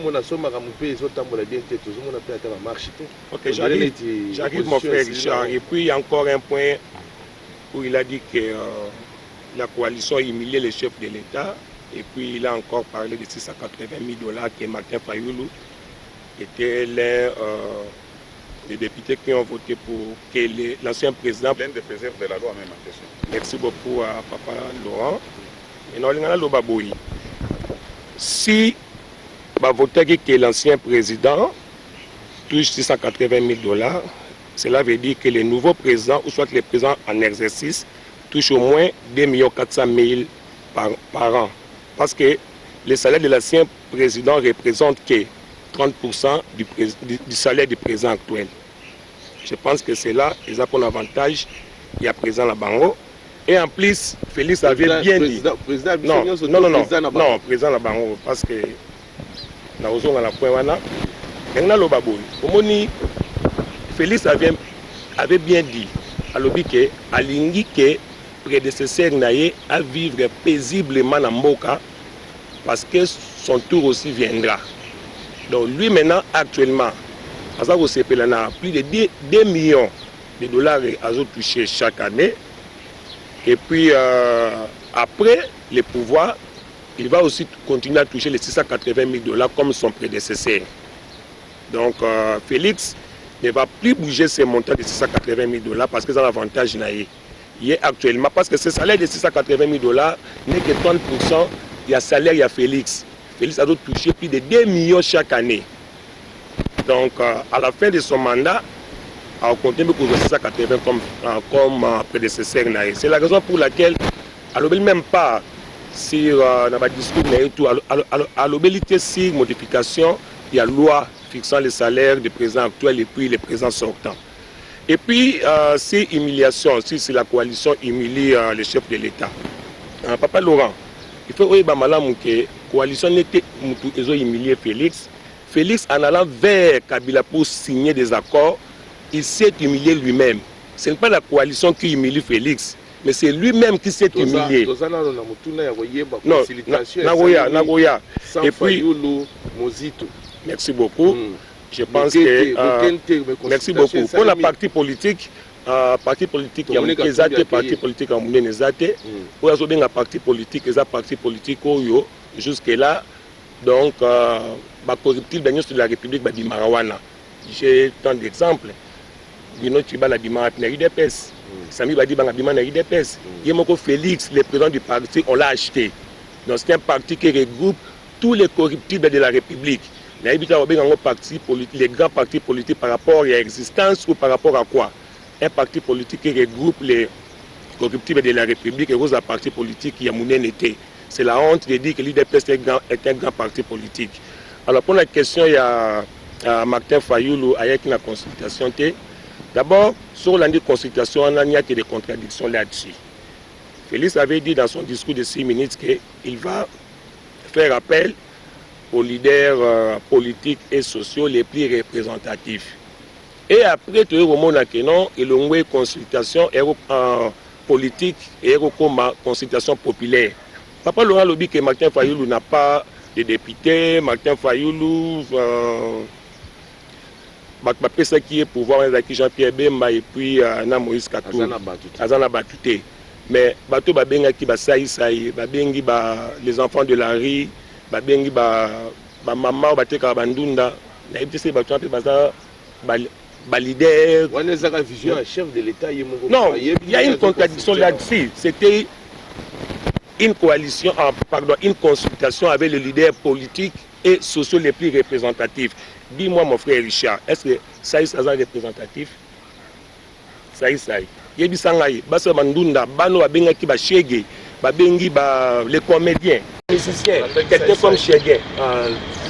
Ok, j'arrive mon frère Richard. Et puis il y a encore un point où il a dit que la coalition a humilié les chefs de l'État. Et puis il a encore parlé de 680 000 $ que Martin Fayulu était l'un des députés qui ont voté pour que l'ancien président. L'un des faiseurs de la loi même en question. Merci beaucoup à Papa Laurent. Et nous allons si voter que l'ancien président touche 680 000 $, cela veut dire que le nouveau président, ou soit le président en exercice, touche au moins 2 400 000 par an. Parce que le salaire de l'ancien président représente que 30% du salaire du président actuel. Je pense que c'est là, ils ont un avantage, il y a président la Bango. Et en plus, Félix avait bien dit. Non, président la Bango, parce que nous avons la point Félix avait bien dit à l'objet à l'Ingi que prédécesseur Naye à vivre paisiblement dans Mboka parce que son tour aussi viendra. Donc lui maintenant actuellement, plus de 2 millions de dollars à toucher chaque année. Et puis après le pouvoir, il va aussi continuer à toucher les 680 000 $ comme son prédécesseur. Donc Félix ne va plus bouger ces montants de 680 000 $ parce qu'ils ont l'avantage naïe. il est actuellement, parce que ce salaire de 680 000 $ n'est que 30%, il y a salaire, il y a Félix. Félix a touché plus de 2 millions chaque année. Donc, à la fin de son mandat, on continue pour 680 comme prédécesseur. C'est la raison pour laquelle, à l'obéli même pas sur le discours, à l'obéli sur modification, il y a loi fixant les salaires des présidents actuels et puis les présidents sortants. Et puis, c'est humiliation, si la coalition humilie les chefs de l'État. Papa Laurent, il faut que la coalition n'était pas humilié Félix. Félix, en allant vers Kabila pour signer des accords, il s'est humilié lui-même. Ce n'est pas la coalition qui humilie Félix, mais c'est lui-même qui s'est humilié. Non, Nagoya. Et puis, merci beaucoup. Je pense que merci beaucoup. Pour la partie politique, parti politique il y a des partis politiques en Moulin Nezate. Pour la parti politique, les partis politiques jusque là. Donc, la corruption de la République de Marawana. J'ai tant d'exemples. Bino Tuba la Bima na IDPS. Sami Badi Bangabima na IDPS. Yemoko Félix, le président du parti, on l'a acheté. Donc, c'est un parti qui regroupe tous les corruptibles de la République. Les grands partis politiques par rapport à l'existence ou par rapport à quoi? Un parti politique qui regroupe les corruptibles de la République et un parti politique qui a mouné été. C'est la honte de dire que l'IDPS est un grand parti politique. Alors pour la question, il y a Martin Fayoulou avec la consultation. D'abord, sur la consultation, il n'y a que des contradictions là-dessus. Félix avait dit dans son discours de 6 minutes qu'il va faire appel aux leaders politiques et sociaux les plus représentatifs. Et après, tu as dit non, il y a une consultation politique et une consultation populaire. Papa Laurent Lobi que Martin Fayoulou n'a pas de député, Martin Fayoulou, ce qui est pouvoir, Jean-Pierre Bemba et puis Moïse Katou, Azana Batouté. Mais Bato Babenga qui va saï, Babengi les enfants de la rue, Babengi maman, Bateka Bandunda, leader. On est un vision, un chef de l'État. Non, il y a une contradiction là-dessus. C'était une coalition, une consultation avec les leaders politiques et sociaux les plus représentatifs. Dis-moi, mon frère Richard, est-ce que ça est représentatif? Ça y est. Yebi Sangaï, Bassa Mandunda, Bano Abengaki Bachege, Babengi les comédiens, les musiciens, quelqu'un comme Chege,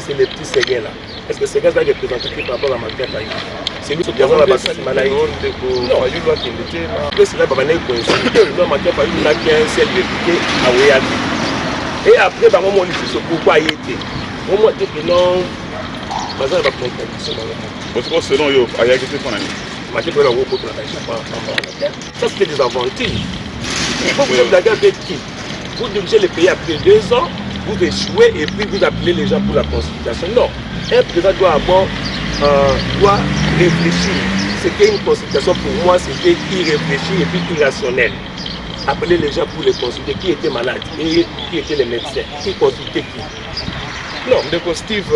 c'est les petits Séguins là. Est-ce que c'est gars représentatif par rapport à Martin Fayoulou? C'est lui qui a la base Malaï. Non, c'est là que Martin Fayoulou n'a qu'un seul député à Ouéadi. Et après, on dit pourquoi il était. On m'a dit que non, ça va contradiction dans le monde. Selon eux, il y a quelque chose. Ça, c'était des aventures. Il faut que vous blaguez avec qui? Vous dirigez le pays après 2 ans, vous échouez et puis vous appelez les gens pour la consultation. Non, un président doit réfléchir. C'était une consultation pour moi, c'était irréfléchi et puis irrationnel. Appeler les gens pour les consulter, qui était malade et qui étaient les médecins, qui consultait qui. Non, de Steve,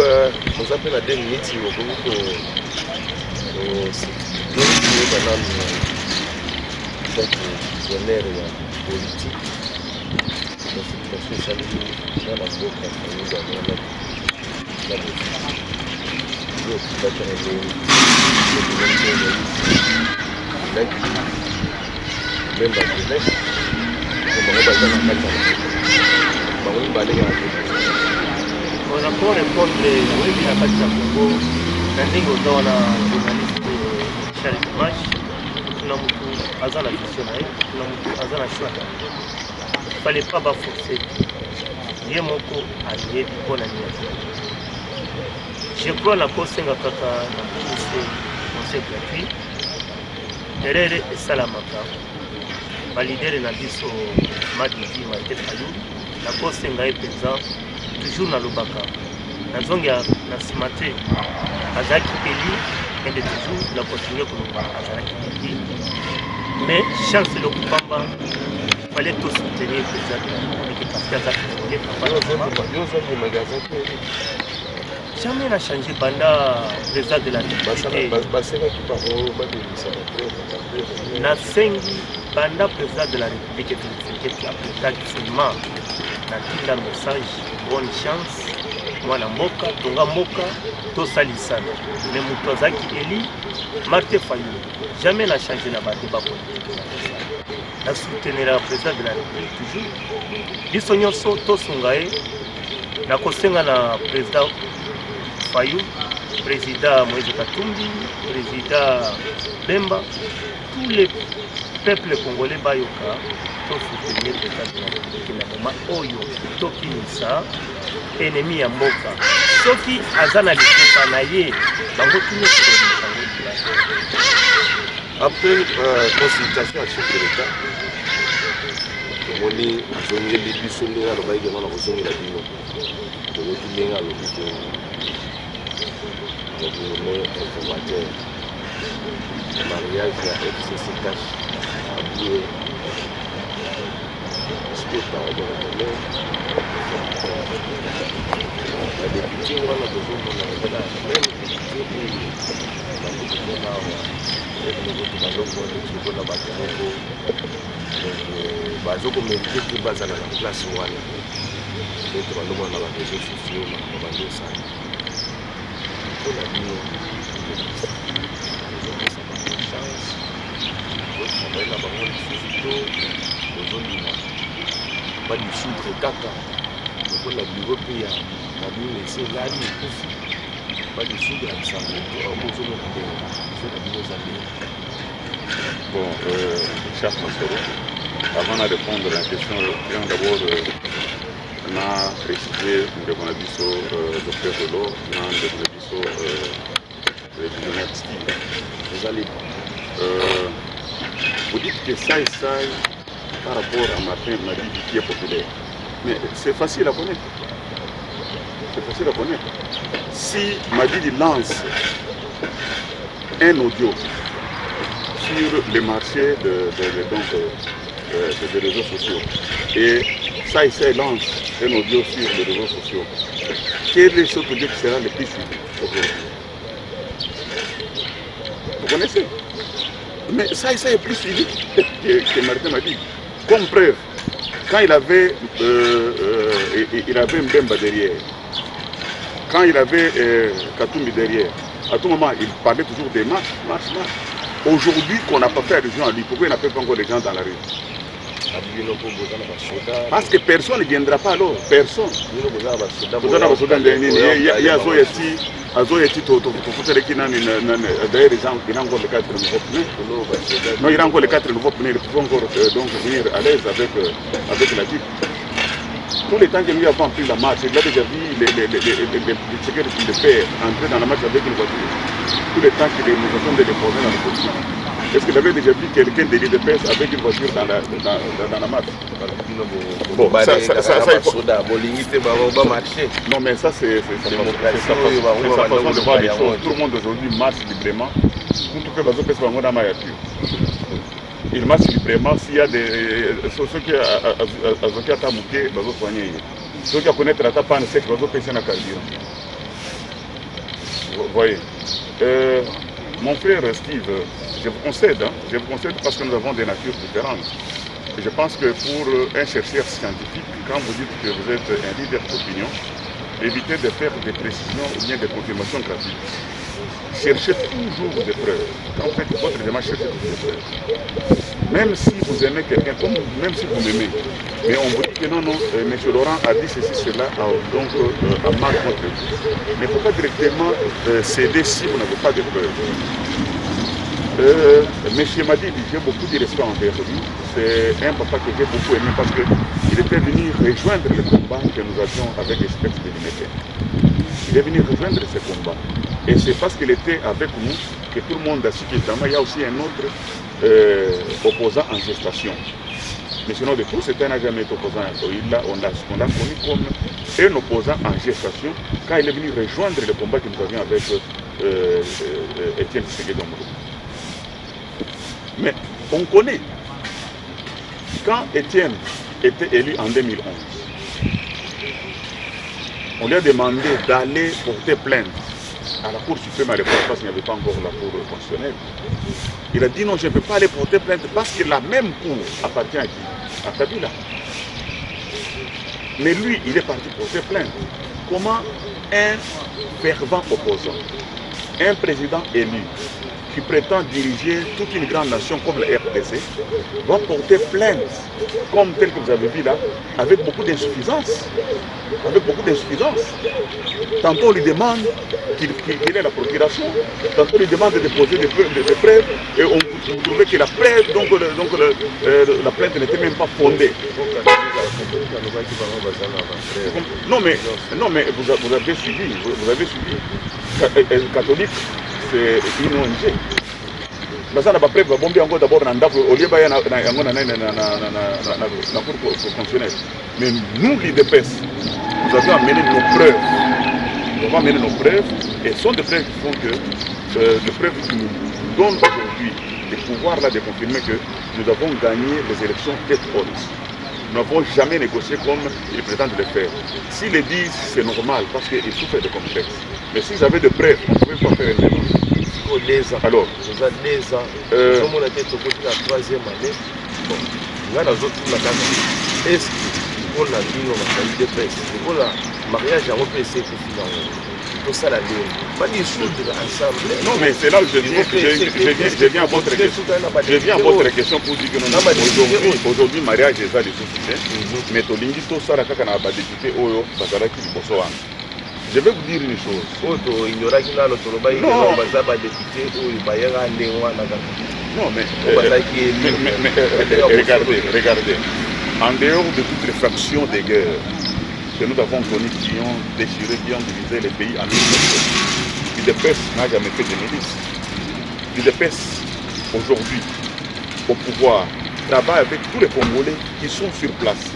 on s'appelle à 2 minutes, visionnaire politique, la situation sanitaire dans la boca, pour répondre à la Congo, Charles Dimanche, kuna mtu azana visionnaire, kuna mtu azana choix. Il fallait pas forcer. Ye moko aliye pona nia. Je crois la kosenga kaka na conseil gratuit. Derere esalamaka. Validere na biso Madidi Martin Fayoulou. La kosenga est présent toujours na lobaka. Na zonga na simate azaki élu. Et de toujours, la continuer comme mais Charles Lokupamba, il fallait tout soutenir le président de la République parce qu'il y a Jamais n'a changé pendant président de la République. Nasengi pendant président de la République qui a seulement un message, bonne chance. Mwana mboka, tonga mboka, tosalisana. Mais Moutozaki Eli, Martin Fayulu, jamais n'a changé la débat politique. La soutenir le président de la République toujours. Biso nyonso tosungaye, na kosenga na président Fayulu, président Moïse Katumbi, président Bemba, tous les peuples congolais bayoka, tous soutenir le président de la République na moment oyo tokinisa ennemi ya mboka. Soki azana likopa na ye, bango tuni après consultation à chef de l'État, on est zonné les bisonniers à l'oreille de la zone de la Bino. On est bien à l'hôpital. On est informateur. Le mariage à FCC cash à Boué. C'est par rapport la députée, on a besoin de la bazoko mérite te bazala na place wana ete balomona na bareseau sociaux na bando osala mpona bino ezopesa bango chance otravaille na bango lisusu to ozolima badisudre kaka lokola biro mpe ya na bino esi elali ekufi badisudre ya bisango ozomona ndenge so na bino eza ndenge. Bon, cher Massoro, avant de répondre à la question, d'abord, on a précisé de mon avis sur le Dr Lolo, on a de mon avis sur le millionnaire Steve. Vous allez, vous dites que ça et ça, par rapport à Martin Madi qui est populaire, mais c'est facile à connaître. C'est facile à connaître. Si Madi lance un audio sur le marché des réseaux sociaux et ça lance un audio sur les réseaux sociaux, quel est ce audio qui sera le plus suivi aujourd'hui? Vous connaissez? Mais ça est plus suivi que Martin m'a dit. Comme preuve, quand il avait Mbemba derrière, quand il avait Katumbi derrière, à tout moment il parlait toujours des marches. Aujourd'hui, qu'on n'a pas fait allusion à lui, pourquoi il n'a pas encore les gens dans la rue? Parce que personne ne viendra pas alors, personne. D'ailleurs, il a encore les 4 nouveaux pneus. Non, il a encore les 4 nouveaux pneus, il peut encore donc venir à l'aise avec la Jeep. Tout le temps que nous avons pris la marche, il a déjà vu les sécurités de père entrer dans la marche avec une voiture. Tout le temps qu'il nous avons déposé dans le politique. Est-ce qu'il avait déjà vu quelqu'un de l'île de Perse avec une voiture dans la marche? Bon, ça il faut... Non, mais ça c'est sa façon de voir les choses. Tout le monde aujourd'hui marche librement. Il marche librement. S'il y a des... Ceux qui ont mouqué, ils vont soigner. Ceux qui connaissent la tape en sec, ils vont passer dans le carburant. Vous voyez. Mon frère Steve, je vous concède parce que nous avons des natures différentes. Et je pense que pour un chercheur scientifique, quand vous dites que vous êtes un leader d'opinion, évitez de faire des précisions ou bien des confirmations gratuites. Cherchez toujours des preuves. Quand vous faites votre démarche, cherchez toujours des preuves. Même si vous aimez quelqu'un, même si vous m'aimez, mais on vous dit que non, M. Laurent a dit ceci, cela, donc à mal contre vous. Mais il ne faut pas directement céder si vous n'avez pas de preuves. M. Madi, j'ai beaucoup de respect envers lui. C'est un papa que j'ai beaucoup aimé parce qu'il était venu rejoindre le combat que nous avions avec l'espèce de l'unité. Il est venu rejoindre ce combat. Et c'est parce qu'il était avec nous que tout le monde a su qu'évidemment il y a aussi un autre opposant en gestation. Mais sinon de tout, c'était un jamais opposant. On l'a connu comme un opposant en gestation quand il est venu rejoindre le combat que nous avions avec Étienne Tshisekedi. Mais on connaît, quand Étienne était élu en 2011, On lui a demandé d'aller porter plainte à la Cour suprême à l'époque parce qu'il n'y avait pas encore la Cour constitutionnelle. Il a dit non, je ne peux pas aller porter plainte parce que la même Cour appartient à qui? À Kabila. Mais lui, il est parti porter plainte. Comment un fervent opposant, un président élu, qui prétend diriger toute une grande nation comme la RDC, va porter plainte, comme tel que vous avez vu là, avec beaucoup d'insuffisance. Avec beaucoup d'insuffisance. Tantôt on lui demande qu'il ait la procuration, tantôt on lui demande de déposer des preuves, et on trouvait que la preuve, la plainte n'était même pas fondée. Non mais vous avez suivi, catholique, c'est une ONG. Baza na bapreuve babombi yango d'abord na ndako au lieu baya yango na cour constitutionnelle. Mais nous l'IDPS, nous avons amené nos preuves. Nous avons amené nos preuves et ce sont des preuves qui font que des preuves qui nous donnent aujourd'hui le pouvoir là de confirmer que nous avons gagné les élections tête haute. Nous n'avons jamais négocié comme ils prétendent le faire. S'ils le disent, c'est normal parce qu'ils souffrent de complexes. Mais s'ils avaient des preuves, on ne pouvait pas faire une démarche. Alors, nous avons 2 ans, nous avons la 3e année. Bon, nous avons est-ce qu'on a dit qu'on a eu des presse? Le mariage a représenté tout ça la ligne. Pas dissoudre ensemble. Non, mais c'est là où je viens à votre question. Je viens à votre question pour dire que aujourd'hui, le mariage est des soucis. Mais Tolingi, tout ça, quand on a député, je vais vous dire une chose. Non, mais regardez. En dehors de toutes les factions des guerres que nous avons connues qui ont déchiré, qui ont divisé les pays en deux, l'IDPS n'a jamais fait de milice. L'IDPS, aujourd'hui, au pouvoir, travaille avec tous les Congolais qui sont sur place.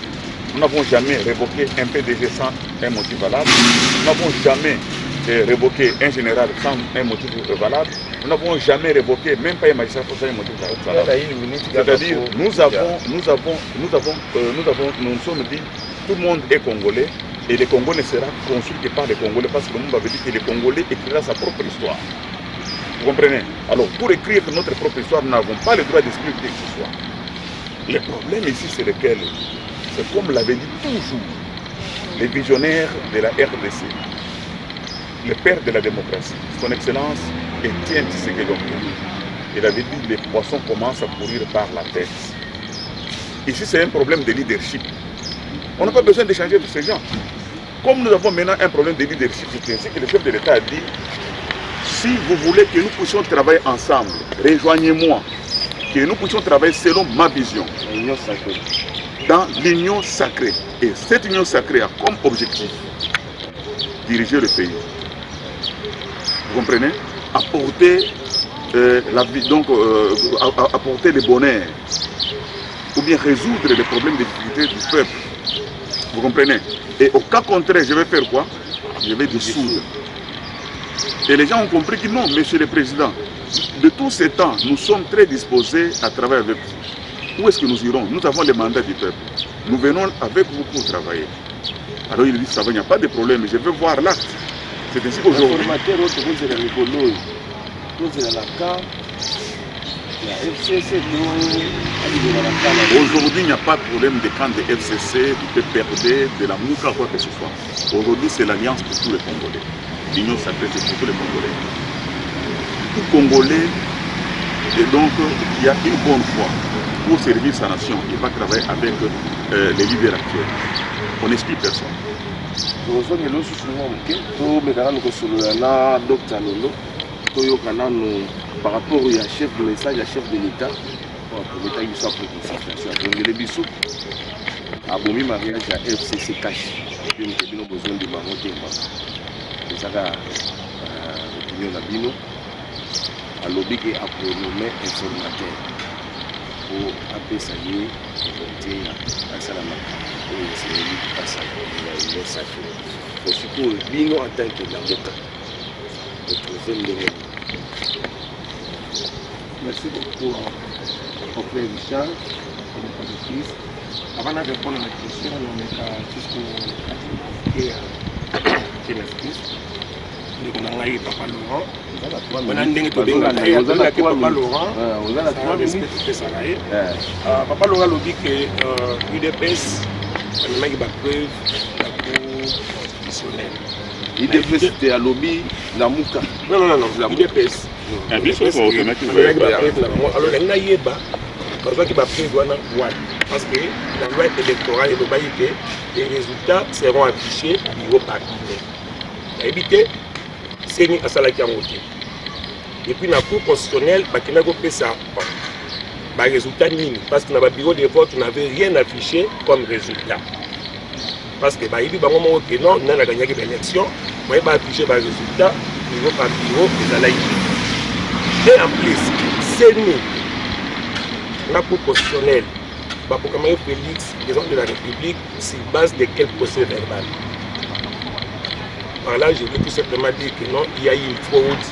Nous n'avons jamais révoqué un PDG sans un motif valable. Nous n'avons jamais révoqué un général sans un motif valable. Nous n'avons jamais révoqué même pas un magistrat sans un motif valable. C'est-à-dire, nous nous sommes dit, tout le monde est congolais et le Congo ne sera construit que par les Congolais parce que le monde avait dit que les Congolais écrira sa propre histoire. Vous comprenez? Alors, pour écrire notre propre histoire, nous n'avons pas le droit d'exclure qui que ce soit. Le problème ici, c'est lequel? C'est comme l'avait dit toujours les visionnaires de la RDC, le père de la démocratie, son excellence Étienne Tshisekedi. Il avait dit les poissons commencent à courir par la tête. Ici, c'est un problème de leadership. On n'a pas besoin d'échanger de ces gens. Comme nous avons maintenant un problème de leadership, c'est ainsi que le chef de l'État a dit, si vous voulez que nous puissions travailler ensemble, rejoignez-moi, que nous puissions travailler selon ma vision. Dans l'union sacrée. Et cette union sacrée a comme objectif diriger le pays. Vous comprenez? Apporter la vie, donc apporter le bonheur, ou bien résoudre les problèmes de difficultés du peuple. Vous comprenez? Et au cas contraire, je vais faire quoi? Je vais dissoudre. Et les gens ont compris que non, monsieur le président, de tous ces temps, nous sommes très disposés à travailler avec vous. Où est-ce que nous irons? Nous avons le mandat du peuple. Nous venons avec vous pour travailler. Alors il dit, ça va, il n'y a pas de problème, je vais voir l'acte. C'est ainsi qu'aujourd'hui... Aujourd'hui, il n'y a pas de problème de camp de FCC, du PPRD, de la MOUCA, quoi que ce soit. Aujourd'hui, c'est l'alliance pour tous les Congolais. L'union sacrée, c'est pour tous les Congolais. Tout Congolais, et donc, qui a une bonne foi pour servir sa nation, il va travailler avec les leaders actuels. On n'explique personne. Par rapport au chef de message, à chef de l'État, pour l'État qui soit pour les bisous, à bon mariage à FCC cash, puis nous avons besoin de maroter. C'est ça l'opinion de Bino, à l'objet et à pronommer informateur pour appeler ça y est, à Salamaka, pour essayer de passer à l'union sacrée. Pour surtout Bino en tant que l'avocat, de trouver le monde. Merci beaucoup, mon frère Richard, et le productrice. Avant de répondre à la question, on est juste Dieu m'excuse. On a eu Papa Laurent. On a eu Papa Laurent. Papa Laurent l'a dit que l'UDPS a une preuve constitutionnelle. IDPS c'était à lobby la Mouka. Non, l'UDPS. Alors, il y a parce que la loi électorale est que les résultats seront affichés bureau par bureau. Éviter, c'est une asalaki en moitié. Et puis, la Cour constitutionnelle, il y a un résultat nul. Parce que dans le bureau de vote, on n'avait rien affiché comme résultat. Parce que, il y a un moment où non, on a gagné l'élection, on va afficher le résultat bureau par bureau, et en plus, c'est nous, la Cour constitutionnelle, pour comment Félix, président de la République, sur base de quel procès verbal. Par là, je veux tout simplement dire que non, il y a eu une fraude.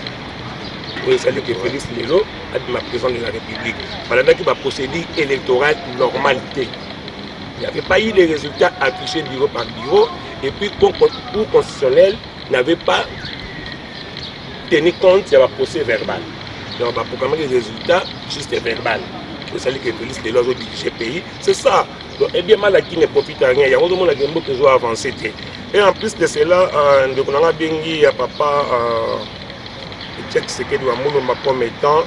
Vous savez que Félix Lelo a dit ma président de la République. Pendant qu'il va procéder électoral normalité. Il n'y avait pas eu les résultats affichés bureau par bureau, et puis la Cour constitutionnelle n'avait pas tenu compte de la procès verbal. Donc, pour comment les résultats, juste verbal. Vous savez que Félix Lelo a dirigé le pays. C'est ça. Donc, eh bien, mal qui ne profite à rien. Il y a un monde qui a avancé. Et en plus de cela, on a bien dit à papa Tchèque Sekedi Wamouloumba comme étant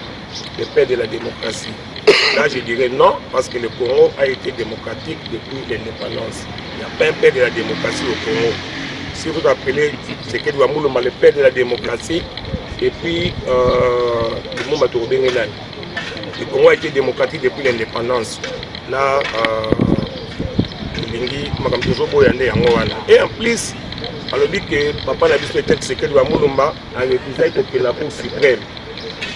le père de la démocratie. Là, je dirais non, parce que le Congo a été démocratique depuis l'indépendance. Il n'y a pas un père de la démocratie au Congo. Si vous appelez Sekedi Wamouloumba le père de la démocratie, et puis le monde va le Congo a été démocratique depuis l'indépendance. Là, et en plus, on dit que papa n'a dit que Sekedi Wamouloumba a refusé que la Cour suprême.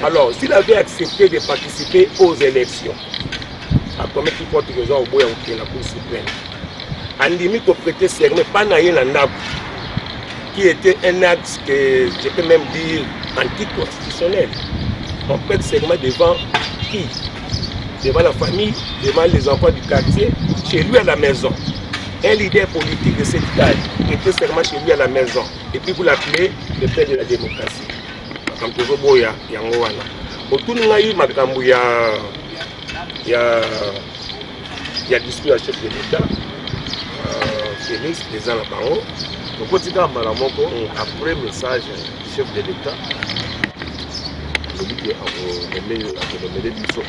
Alors, s'il avait accepté de participer aux élections, à combien de fois raison au bout de la Cour suprême, Andimi pour prêter serment, pas naïe l'andab, qui était un acte que je peux même dire anticonstitutionnel. On prête serment devant qui? Devant la famille, devant les enfants du quartier, chez lui à la maison. Un leader politique de cette taille était seulement chez lui à la maison. Et puis vous l'appelez le père de la démocratie. Comme toujours, il y a un moment. Autour de nous, il y a discours à chef de l'État, Félix, les ans là-bas. Donc, quand tu as après le message du chef de l'État, le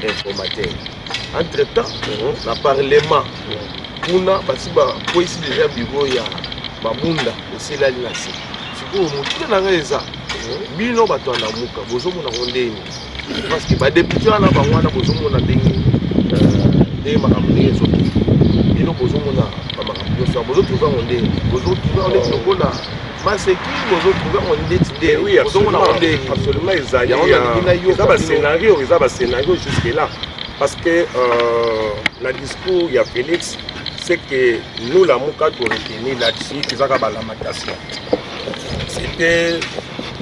informateur. Entre-temps, le Parlement, kuna basiba po ici déjà bureau ya babunda esela linasi siko mutu na ngeza bino bato na muka bozo mona ondeni parce que ba député na bangwana bozo mona ndenge de makambo zo bino bozo mona ba makambo so bozo trouver ondeni bozo trouver ondeni lokola maseki bozo trouver ondeni oui absolument ils ont scénario jusque là parce que le discours il y a Félix c'est que nous, la Mouka, nous retenons là-dessus, c'est la lamentation. C'était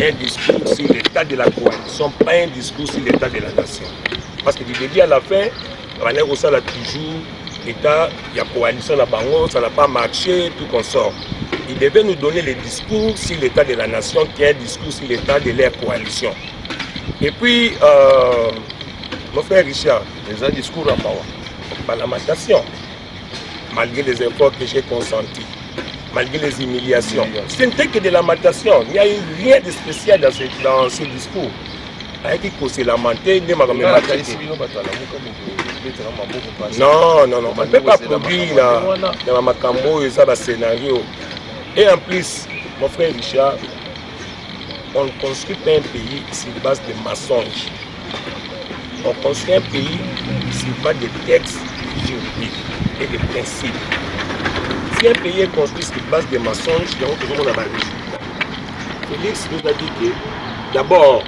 un discours sur l'état de la coalition, pas un discours sur l'état de la nation. Parce que du début à la fin, on a toujours l'état, il y a coalition là-bas, ça n'a pas marché, tout qu'on sort. Il devait nous donner le discours sur l'état de la nation, qui est un discours sur l'état de leur coalition. Et puis, mon frère Richard, les un discours à Bawa. La lamentation. Malgré les efforts que j'ai consentis, malgré les humiliations. Ce n'était que de lamentation. Il n'y a eu rien de spécial dans ce discours. Avec qui s'est lamenté, non, on ne peut pas produire dans Makambo et ça, le scénario. Et en plus, mon frère Richard, on ne construit pas un pays sur base de mensonges. On construit un pays sur base de textes juridiques et des principes. Si un pays est construit sur base de mensonges, il y a toujours mon avantage. Félix nous a dit que d'abord,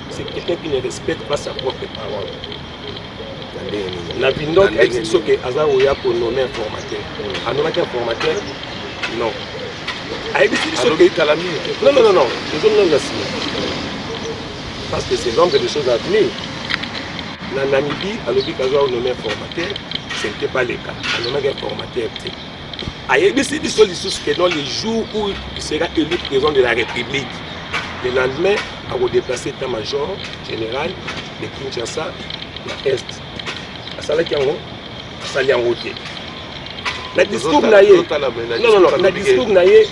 c'est quelqu'un qui ne respecte pas sa propre parole. La Vindok a dit que Azaroya pour nommer un formateur. A nommé un formateur? Non. Non. Parce que c'est l'homme des choses à venir. La Namibie, à l'objet qu'Azaroya nommé un formateur, ce n'était pas le cas. A nommé un formateur. ayebisi biso lisusu que dans les jours où il sera élu président de la République, le lendemain akodéplacer état-major général de Kinshasa na Est. Asalaki yango asali yango te. Na discours na ye non na discours na ye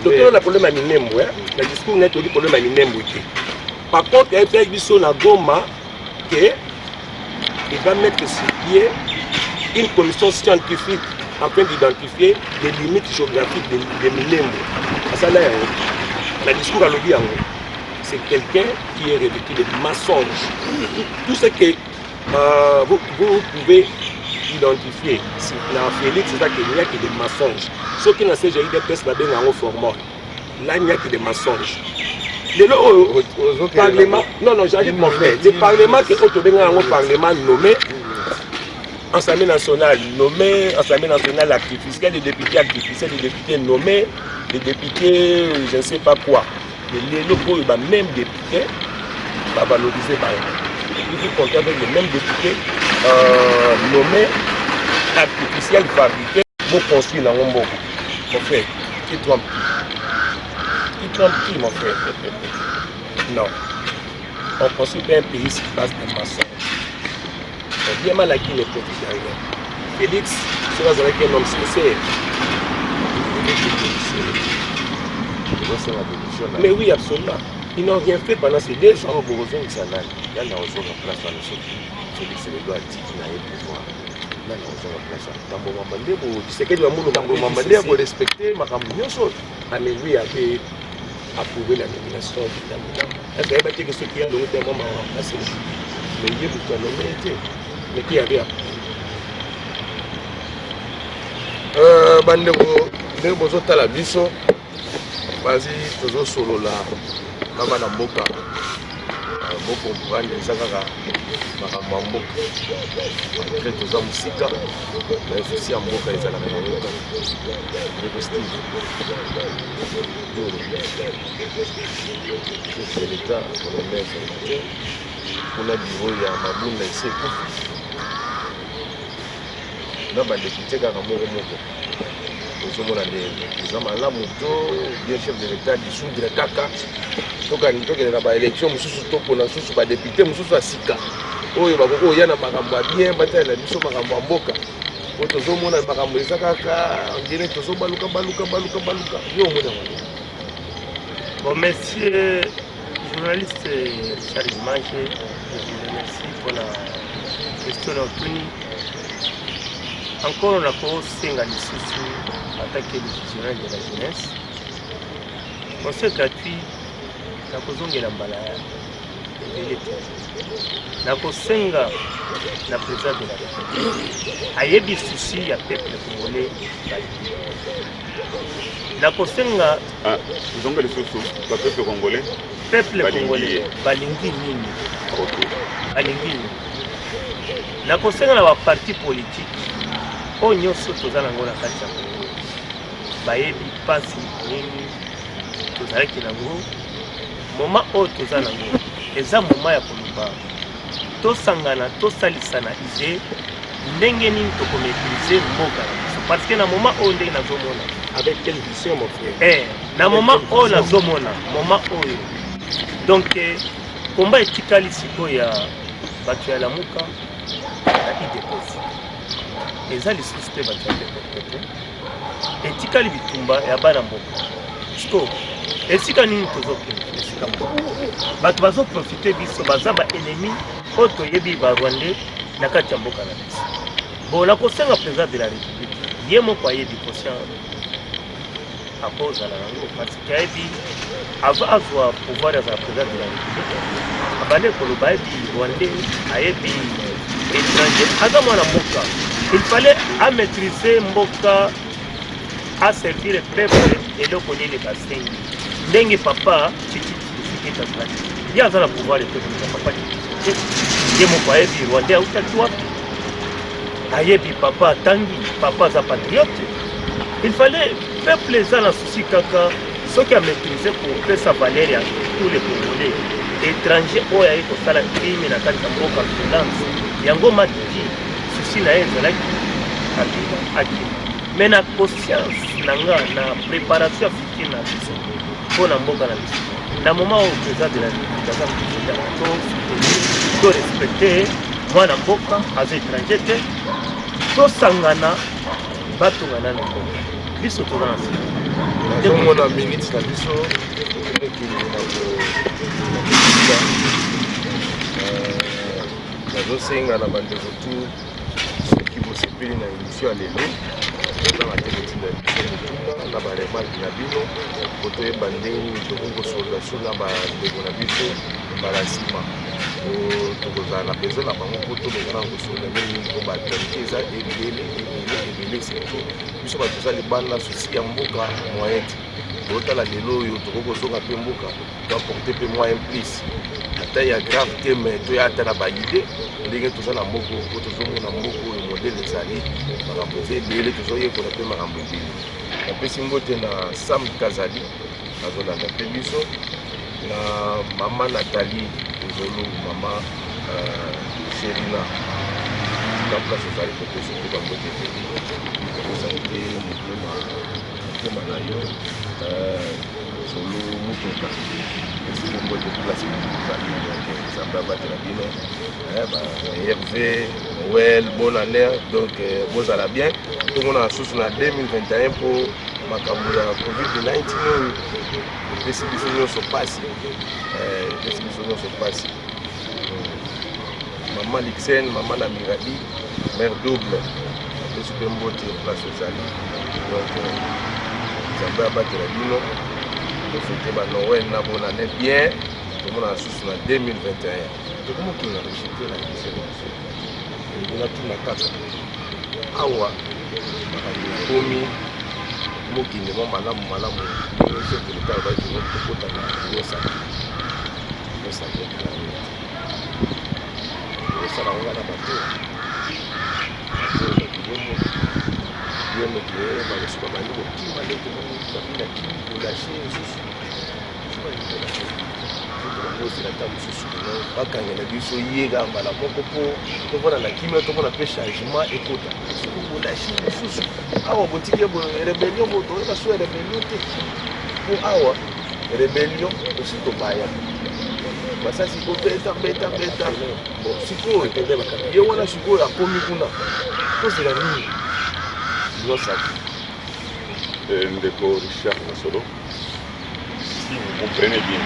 tokelo na problème ya minembo na discours na ye todi problème ya minembo te. Par contre ayebisaki biso na Goma que il va mettre sur pied une commission scientifique afin d'identifier les limites géographiques de Minembo. Asala yango na discours à l'obi yango. C'est quelqu'un qui est revêtu de mensonges. Tout ce que vous pouvez identifier dans Félix, c'est ça qu'il n'y a que des mensonges. Ceux qui n'ont pas de presse là en format, là il n'y a que des mensonges. Le Parlement, non, j'arrive mon frère. Le Parlement qui est au Parlement nommé Assemblée nationale, nommé Assemblée nationale artificielle, les députés artificiels, les députés nommés, les députés je ne sais pas quoi. Les locaux, même députés, va valoriser par exemple. Il faut compter avec les mêmes députés nommés, artificiels, fabriqués, pour construire dans mon beaucoup. Mon frère, qui trompe qui? Qui trompe qui, mon frère? Non. On construit pas un pays sur base de mensonges. On bien mal acquis les politiques derrière. Félix sera avec un homme sincère. Mais oui, absolument. Ils n'ont rien fait pendant ces 2 ans. Ah mais oui, avait approuvé la nomination de est-ce qu'il y avait que ceux qui ont donné des moments remplacés? Mais il y a beaucoup de nominés. Mais qui avait approuvé? Bandeko, ndenge bozotala biso basi tozosolola na bana mboka bokomprendre eza kaka makambo ya mboka apres toza mosika na susi ya mboka ezalaka na mboka ndeko steve chef de l'état colonel informateur mpona biro ya mabunda ese ekufi na badepute kaka moko ozomona eza malamu to bien chef de l'état dissoudre kaka tokende na baélection mosusu topona mosusu badepute mosusu ya sika oyo bakoki oya na makambo ya bien batalela biso makambo ya mboka po tozomona makambo eza kaka ndene tozobaluka yo omona wana. Bon, monsieur journaliste Richard Image, je vous remercie pour la question obtenue. Encore on a posé un lisusu attaqué le visionnaire de la jeunesse. Conseil gratuit, na kozongela mbala ebele te. Na kosenga na président de la République ayebi susi ya peuple congolais balingi. Na kosenga zonga lisusu ba peuple congolais balingi nini? Balingi nini? Na kosenga na ba parti politique oyo nyonso toza nango na kati ya Kongo bayebi mpasi nini tozalaki nango moma oyo toza nango eza moma ya koloba tosangana tosalisana ide ndenge nini tokomaîtriser mboka na biso parce que na moma oyo ndenge nazomona Avec quelle vision, mon frère? Na moma oyo nazomona moma oyo donc komba etikali sikoyo ya bato ya lamuka na idepesi eza lisusu te bato ya ndeko te etikali bitumba ya bana mboka siko esika nini tozokende esika mboka bato bazoprofite biso baza baennemi oyo toyebi barwandais na kati ya mboka na biso bon nakosenga président de la république ye moko ayebi conscient akozala nango parce que ayebi ava azwa pouvoir azala président de la république abande koloba ayebi rwandais ayebi étranger aza mwana mboka il fallait amaîtriser mboka aservir le peuple eloko nini basengi ndenge papa tititikitazali ye aza na pouvoir epeuple na papa ye moko ayebi rwandais autaki wapi ayebi papa atangi papa aza patriote il fallait peuple eza na susi kaka soki amaîtrise kopesa valeur ya tous les congolais étranger oyo aye kosala crime na kati ya mboka violence yango matiki susi na ye ezalaki akima mais na conscience nanga na préparation future na biso pour na mboka na biso na moment où président de la République to respecter mwana mboka aza étranger te tosangana batongana na mboka biso toza na nsima nazomona minute na biso nazosenga na bandeko tu soki bosepeli na émission ya lelo tozanga te kotinda biso motuna na baremarke na bino po toyeba ndenge tokokosolation na bandeko na biso mbala nsima tokozala na besoin na bango po tolongana kosola ndenge po baautorité eza ebele surtout biso bato toza libanda susi ya mboka moyen te totala lelo oyo tokokozonga mpe mboka toaporte mpe moyen plus ata ya grave te mais toya ata na baide ndenge toza na mboka po tozomona mboka oyo modele ezali makambo eza ebele tozoyekola mpe makambo ebele napesi mbote na Sam Kazali azolanda mpe biso na mama Nathalie Zolo mama Sherina na place ozali kopesa mpe bambote ebele ozali mpe motema na yo solo mutoka esiko mbote place ozali nzambe abatela bino Hervé Noël bonne année donc bozala bien tomona na susu na 2021 mpo makambo ya covid-19 oyo epesi biso nyonso pasi mama Lixen mama na Miradi mère double epesi mpe mbote place ozali donc nzambe abatela bino tofete ba Noël na bonne année bien tomona na susu na 2021 tokomokinga rejete na biso onguna tuna kaka awa makambo ekomi mokinde mo malamu chef de l'état baikino tokotana yosala ngo na bato biomeke balosuka bali kokima lete babina kilashi mosusu osila ta mosusu bakangela biso yega mbala moko mpo tokona na kimia tokona mpe changement ekota soki bolashi mosusu awa botiki rebellion botoyeba so rebellion te po awa rebellion osi tobaya basasi kobeta bon sikoyo ye wana sikoyo akomi kuna tozela nini nyosaki ndeko Richard Masolo, si vous comprenez bien,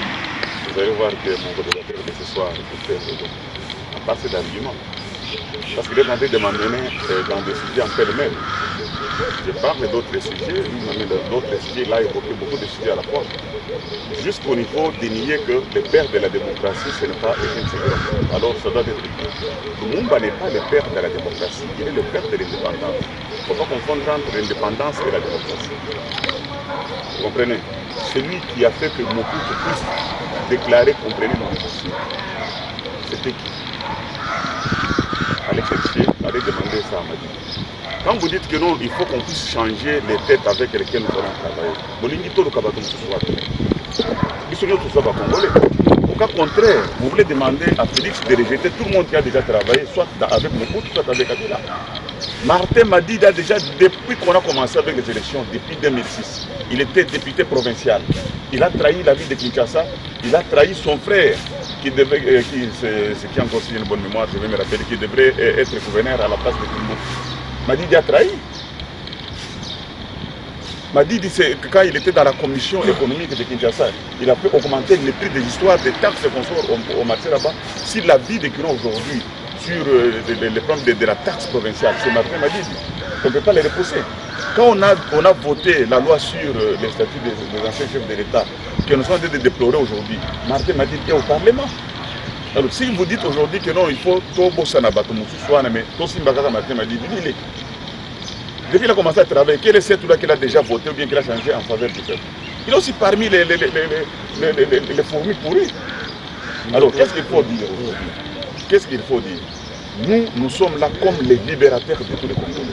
vous allez voir que mon modérateur de ce soir a passé d'argument. Parce qu'il est en train de m'amener dans des sujets en pêle-mêle. Je parle d'autres sujets, lui m'amène d'autres sujets, là il évoqué beaucoup de sujets à la fois. Jusqu'au niveau de nier que le père de la démocratie, ce n'est pas Étienne Tshisekedi. Alors ça doit être dit. Lumumba n'est pas le père de la démocratie, il est le père de l'indépendance. Il ne faut pas confondre entre l'indépendance et la démocratie. Vous comprenez? Celui qui a fait que Mobutu puisse déclarer, comprenez mon émotion. C'était qui? Allez chercher, allez demander ça à Madi. Quand vous dites que non, il faut qu'on puisse changer les têtes avec lesquelles nous allons travailler. Bolingito le Kabaton ce soir. Ils sont tous ça congolais. Au cas contraire, vous voulez demander à Félix de rejeter tout le monde qui a déjà travaillé, soit avec Mobutu, soit avec Kabila. Martin Madi a déjà, depuis qu'on a commencé avec les élections, depuis 2006, il était député provincial. Il a trahi la ville de Kinshasa, il a trahi son frère, qui devait, c'est qui a encore une bonne mémoire, je vais me rappeler, qui devrait être gouverneur à la place de Kimbo. Madi a trahi. Madi dit que quand il était dans la commission économique de Kinshasa, il a fait augmenter le prix des histoires des taxes qu'on sort au marché là-bas. Si la vie des Kinos aujourd'hui sur les problèmes de la taxe provinciale, c'est Martin Madi dit, on ne peut pas les repousser. Quand on a voté la loi sur les statuts des anciens chefs de l'État, que nous sommes en train de déplorer aujourd'hui, Martin Madi est au Parlement. Alors si vous dites aujourd'hui que non, il faut tout bosser na bateau, mais tout Simbakaza Martin Madi, il est. Depuis qu'il a commencé à travailler, quel est cet là qu'il a déjà voté ou bien qu'il a changé en faveur du peuple? Il est aussi parmi les fourmis pourries. Alors qu'est-ce qu'il faut dire aujourd'hui? Qu'est-ce qu'il faut dire? Nous sommes là comme les libérateurs de tous les Congolais.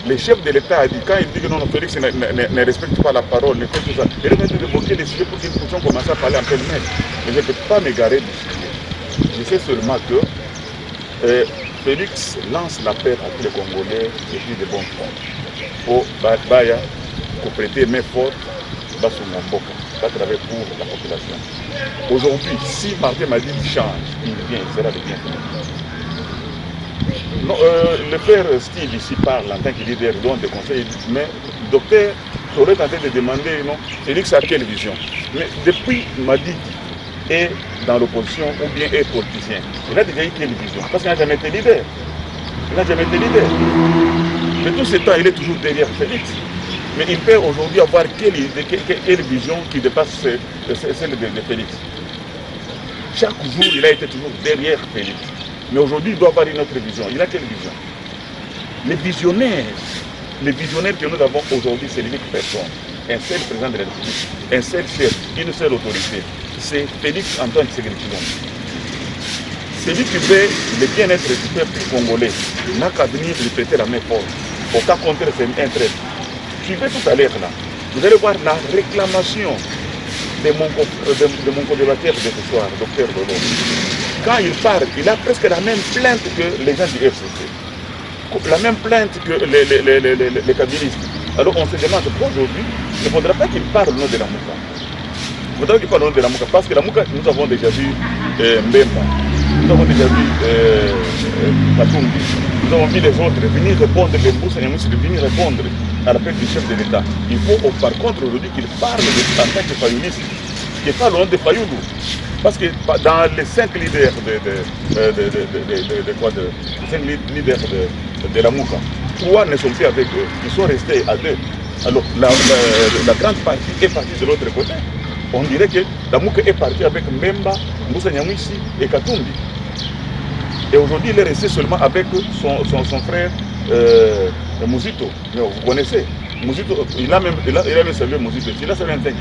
Le chef de l'État a dit, quand il dit que non, Félix ne respecte pas la parole, ne fait tout ça, il est d'évoquer les sujets pour que nous puissions commencer à parler en pêle-mêle. Mais je ne peux pas m'égarer du sujet. Je sais seulement que Félix lance l'appel à tous les Congolais et puis de bons fonds. pour Baya, pour prêter main forte, va travailler pour la population. Aujourd'hui, si Martin Madid change, il vient, il sera le bienvenu. Non, le père Steve ici parle en tant que leader, donne des conseils, mais le docteur aurait tenté de demander, non, Félix a quelle vision? Mais depuis Madid est dans l'opposition ou bien est politicien, il a déjà eu quelle vision? Parce qu'il n'a jamais été leader. Il n'a jamais été leader. Mais tout ce temps, il est toujours derrière Félix. Mais il peut aujourd'hui avoir quelle vision qui dépasse celle de Félix. Chaque jour, il a été toujours derrière Félix. Mais aujourd'hui, il doit avoir une autre vision. Il a quelle vision? Les visionnaires que nous avons aujourd'hui, c'est l'unique personne. Un seul président de la République, un seul chef, une seule autorité. C'est Félix Antoine Tshisekedi Tshilombo. Celui qui veut le bien-être du peuple congolais n'a qu'à venir lui prêter la main forte. Au cas contraire, c'est un trait. Suivez tout à l'heure là. Vous allez voir la réclamation de mon co-débatteur de ce soir, docteur Lolo. Quand il parle, il a presque la même plainte que les gens du FCC. La même plainte que les kabylistes. Alors on se demande pourquoi aujourd'hui, il ne faudra pas qu'il parle au nom de la Mouka. Il faudra qu'il parle au nom de la Mouka, parce que la Mouka, nous avons déjà vu Mbemba, nous avons déjà vu Katumbi, nous avons vu les autres venir répondre, les Moussa Nyamousi venir répondre à l'appel du chef de l'État. Il faut par contre aujourd'hui qu'il parle en tant que fayouliste, qu'il parle au nom de Fayoulou. Parce que dans les 5 leaders de la Mouka, 3 ne sont plus avec eux, ils sont restés à 2. Alors la grande partie est partie de l'autre côté. On dirait que la Mouka est partie avec Mbemba, Moussa Nyamousi et Katumbi. Et aujourd'hui, il est resté seulement avec son frère Mouzito. Vous connaissez Mouzito, il a même salué Mouzito. Il a salué un tel.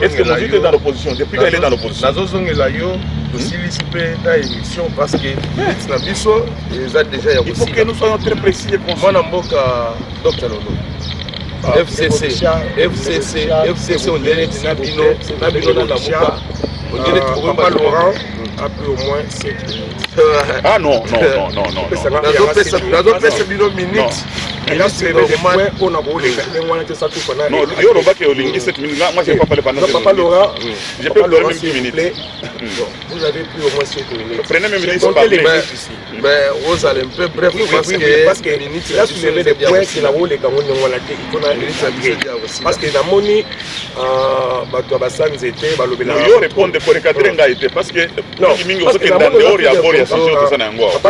Est-ce que Mouzito est dans l'opposition? Depuis qu'il est dans l'opposition. Il faut que nous soyons très précis et conscients. FCC, on dirait que Nabino dans la Mouka. On dirait que Papa Laurent a pris au moins 7 minutes. Ah non. Il a soulevé des points qu'on a voulu. Non, il y a que Olingi 7 minutes. Moi, je n'ai pas parlé pendant 7 minutes. Papa Laurent, je peux prendre même 10 minutes. Vous avez pris au moins 7 minutes. Prenez même 10 minutes. Mais vous allez un peu bref parce qu'il a soulevé des points qu'il a voulu parce que dans mon nid, il répondre pour recadrer Ngaïté parce que non, parce que Papa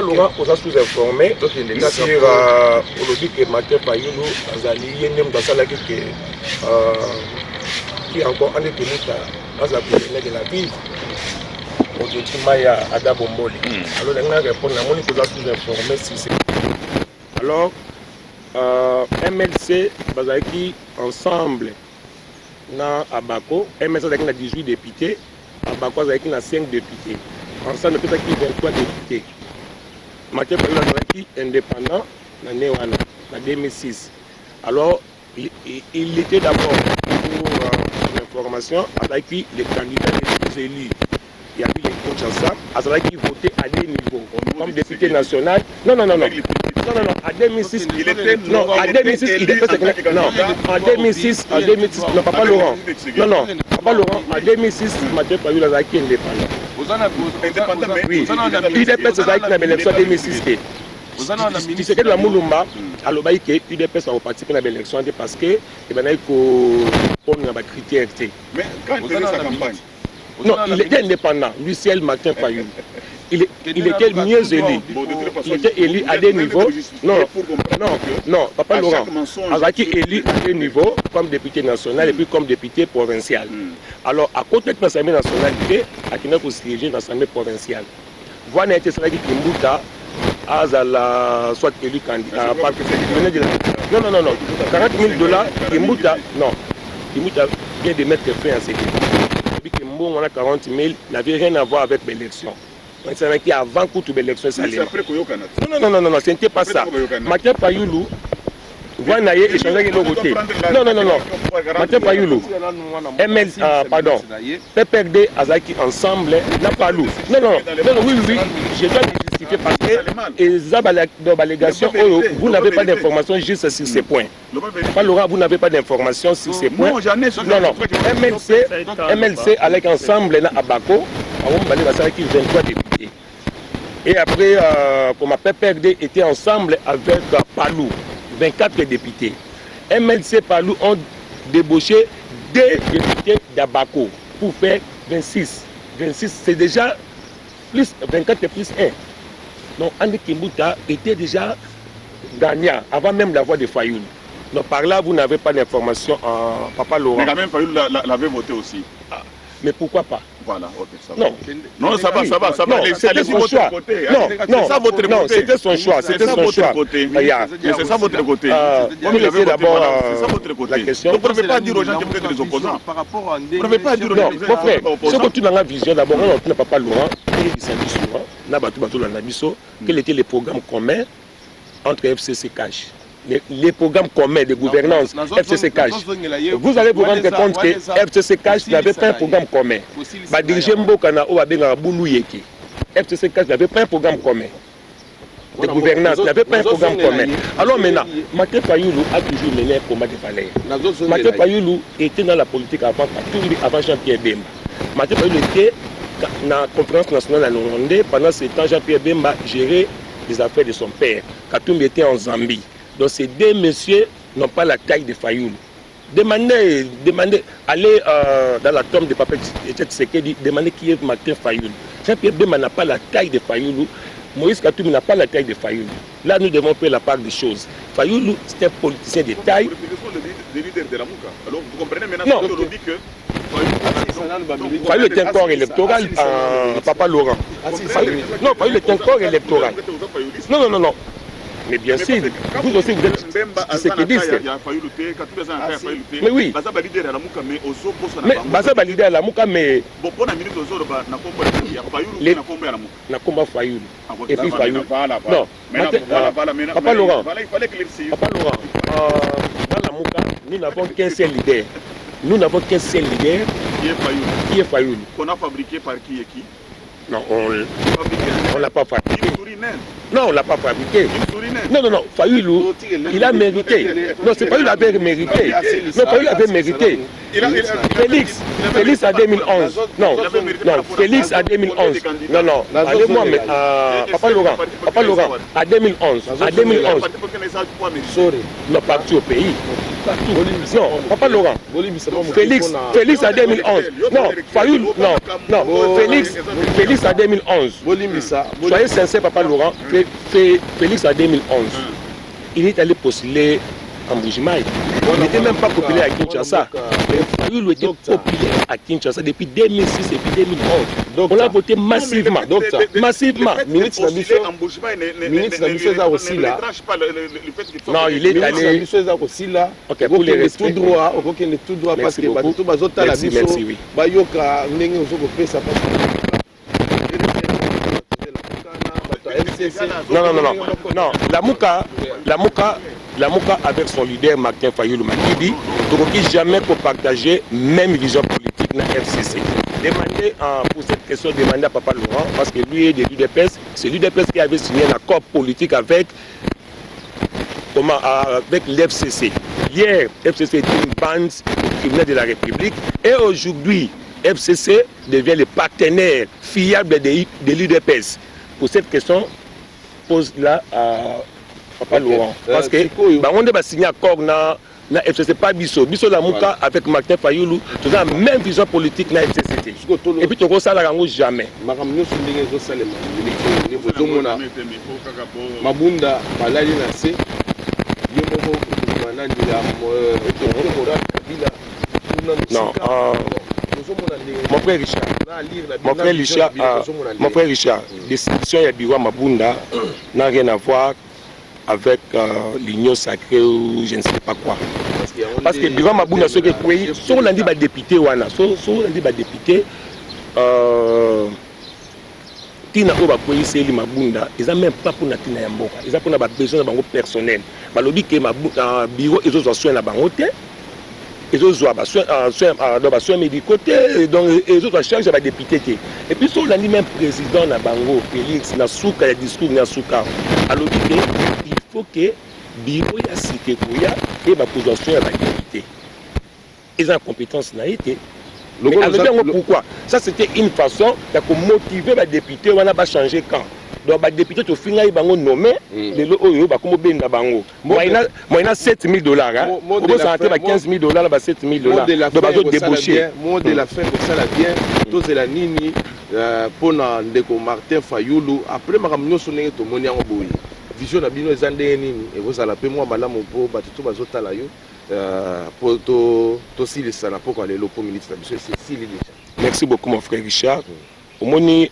Laurent vous a sous-informé sur aujourd'hui que Martin Fayoulou Azali Yenem Gassalaki qui est encore en économie dans la première de la ville. Aujourd'hui, Maya Ada Bomboli. Alors, on a répondu à mon vous a sous-informé si c'est. Alors, MLC Bazaki ensemble na Abako, MLC a 18 députés, Abako a 5 députés. Ensemble, il y a 23 députés. Mathieu Fayoulou Azaki indépendant en 2006. Alors, il était d'abord pour l'information avec les candidats les élus. Il y a eu les Kinshasa, Azaki votait à des niveaux. Comme député national. Non. À 2006, il était. Non, à 2006, il était. Non, en 2006, non, Papa Laurent. Non, Papa Laurent, en 2006, Mathieu Fayoulou Azaki indépendant. Oui, UDPS Azaki dans l'élection 2006. Tu sais que la Moulumba, à l'Obaïke, UDPS a participé à l'élection parce que il y a des critères. Mais quand il faisait sa campagne. Non, il était indépendant, Luciel Martin Fayoulou. Il était mieux élu. Il était élu à des niveaux. Non, Papa Laurent. Azaki élu à des niveaux comme député national et puis comme député provincial. Alors, à côté de l'Assemblée nationale, il a pour siéger dans l'Assemblée provinciale. Voilà, il y a qui Kimbuta, Azala, soit élu candidat. Non. 40 000 $, Kimbuta, non. Kimbuta vient de mettre fin à ces Kimbo, on a 40 000, n'avait rien à voir avec l'élection. C'est qui avant que toute l'élection s'allait. Non, ce n'était pas ça. Mathieu Fayoulou, voilà, il échangé avec l'autre côté. Non. Mathieu Fayoulou, ML, pardon, PPRD, Azaki ensemble, n'a pas loup. Non, oui, je dois justifié parce que dans l'allégation, vous n'avez pas d'informations juste sur ces points. Papa Laurent, vous n'avez pas d'informations sur ces points. Non, j'en ai. Non. MLC avec ensemble à Bako, on va dire 23 députés. Et après, comme PPRD était ensemble avec Palou, 24 députés. MLC Palou ont débauché 2 députés d'Abako pour faire 26. 26, c'est déjà plus 24 et plus 1. Donc Andy Kimbuta était déjà gagnant avant même la voix de Fayoul. Donc par là, vous n'avez pas d'information en Papa Laurent. Mais quand même, Fayoul l'avait voté aussi. Ah, mais pourquoi pas? Voilà, ok, ça va. Non, ça va. Non, c'était son choix. Non, c'était son choix. C'est ça votre côté. C'est ça votre côté. Vous laissez d'abord la question. Donc, vous ne pouvez pas dire aux gens que vous êtes les opposants. Vous ne pouvez pas dire aux gens que vous êtes les opposants. Ce que tu n'as pas vision, d'abord, on n'a pas Laurent, quel était le programme commun entre FCC Cash? Les programmes communs de gouvernance FCC Cash. Vous allez vous rendre compte que FCC Cash n'avait pas un programme commun. Dirigé Mbokana ou Abenga Boulouyeki. FCC Cash n'avait pas un programme commun de gouvernance, n'avait pas un programme commun. Alors maintenant, Maté Fayoulou a toujours mené un combat de valeur. Maté Fayoulou était dans la politique avant Jean-Pierre Bemba. Maté Fayoulou était dans la conférence nationale à Normandie. Pendant ce temps, Jean-Pierre Bemba gérait les affaires de son père. Katoum était en Zambie. Donc ces 2 messieurs n'ont pas la taille de Fayoulou. Demandez, allez dans la tombe de Papa Tshisekedi, demandez qui est Martin Fayoulou. Jean-Pierre Bemba n'a pas la taille de Fayoulou. Moïse Katoum n'a pas la taille de Fayoulou. Là, nous devons faire la part des choses. Fayoulou, c'est un politicien de taille. Des leaders de la Mouka. Alors vous comprenez maintenant que dit que Fayoulou est un corps électoral à Papa Laurent. Non, Fayoulou est un corps électoral. Non. Mais bien sûr, vous aussi vous êtes tshisekidiste. Mais oui. Mais Baza validé à la Mouka, mais Nakomba Fayoulou. Et puis Fayoulou. Non, Papa Laurent, dans la Mouka, nous n'avons qu'un seul leader. Nous n'avons qu'un seul leader qui est Fayoulou. Qu'on a fabriqué par qui et qui? Non, on ne l'a pas fabriqué. Non, on ne l'a pas fabriqué. Non. Fayoulou, il a mérité. Non, c'est Fayoulou avait mérité. Non, Fayoulou avait mérité. Félix à 2011. Non, Félix à 2011. Non. Allez-moi, mais Papa Laurent, à 2011. Non, partout au pays. Non, Papa Laurent. Félix à 2011. Non, Fayoulou, non. Félix à 2011. Soyez sincère, Papa Laurent. Félix à 2011. Il est allé postuler en Bujimaï. Il n'était même pas populaire à Kinshasa. Fayoulou était populaire à Kinshasa depuis 2006 et puis 2011. Donc on l'a voté massivement. Massivement. Ministre aussi là. Non, il est allé. Ok, pour les respects. Tout droit parce que merci, oui. Non. La Mouka avec son leader Martin Fayoulou Makidi, donc jamais pour partager même vision politique dans la FCC. Demandez pour cette question, demandez à Papa Laurent, parce que lui est de l'UDPS, c'est l'UDPS qui avait signé un accord politique avec l'FCC. Hier, FCC était une bande criminelle de la République et aujourd'hui, FCC devient le partenaire fiable de l'UDPS. Pour cette question, pose là à Papa Laurent. Parce que on va signer un accord dans la FCC, pas Bisso. Bisso la Mouka avec Martin Fayoulou, tu as la même vision politique dans la FCC. Et puis tu ne ça la jamais. Mabunda, Malali Nassé, non, mon frère Richard, décision de Biwa Mabunda n'a rien à voir avec l'union sacrée ou je ne sais pas quoi. Parce que Biwa Mabunda, ce que si on a dit député, Tina Oba Koyi Seli Mabunda, ils n'ont même pas pour Natina Yamboka, ils ont pour besoin de personnel. Mais le dit que bureau, ils ont soin de la banque. les autres soins médicaux, donc les autres charges de député. Et puis, sur le même président na Bango, Félix, na souka, le discours na souka, alors il faut que bureau ya cité koya et ma position ya député. Ils ont compétence na été. Mais alors pourquoi? Ça c'était une façon de motiver les députés, on a changé quand. Donc les députés tu finis ils bango nommé les oyo ba comme ben na bango. Moi il a $7,000 hein. On peut s'arrêter à $15,000 ba $7,000. Donc ba débaucher. Moi de la fin pour ça la bien. Tous la nini pour na ndeko Martin Fayulu après makamnyo sonenge to moni yango boyi. Vision na bino ezande nini et vous ala pe moi malamu po batutu bazotala yo pour to silisa na poko lelo po ministre biso c'est sili déjà. Merci beaucoup mon frère Richard. Omoni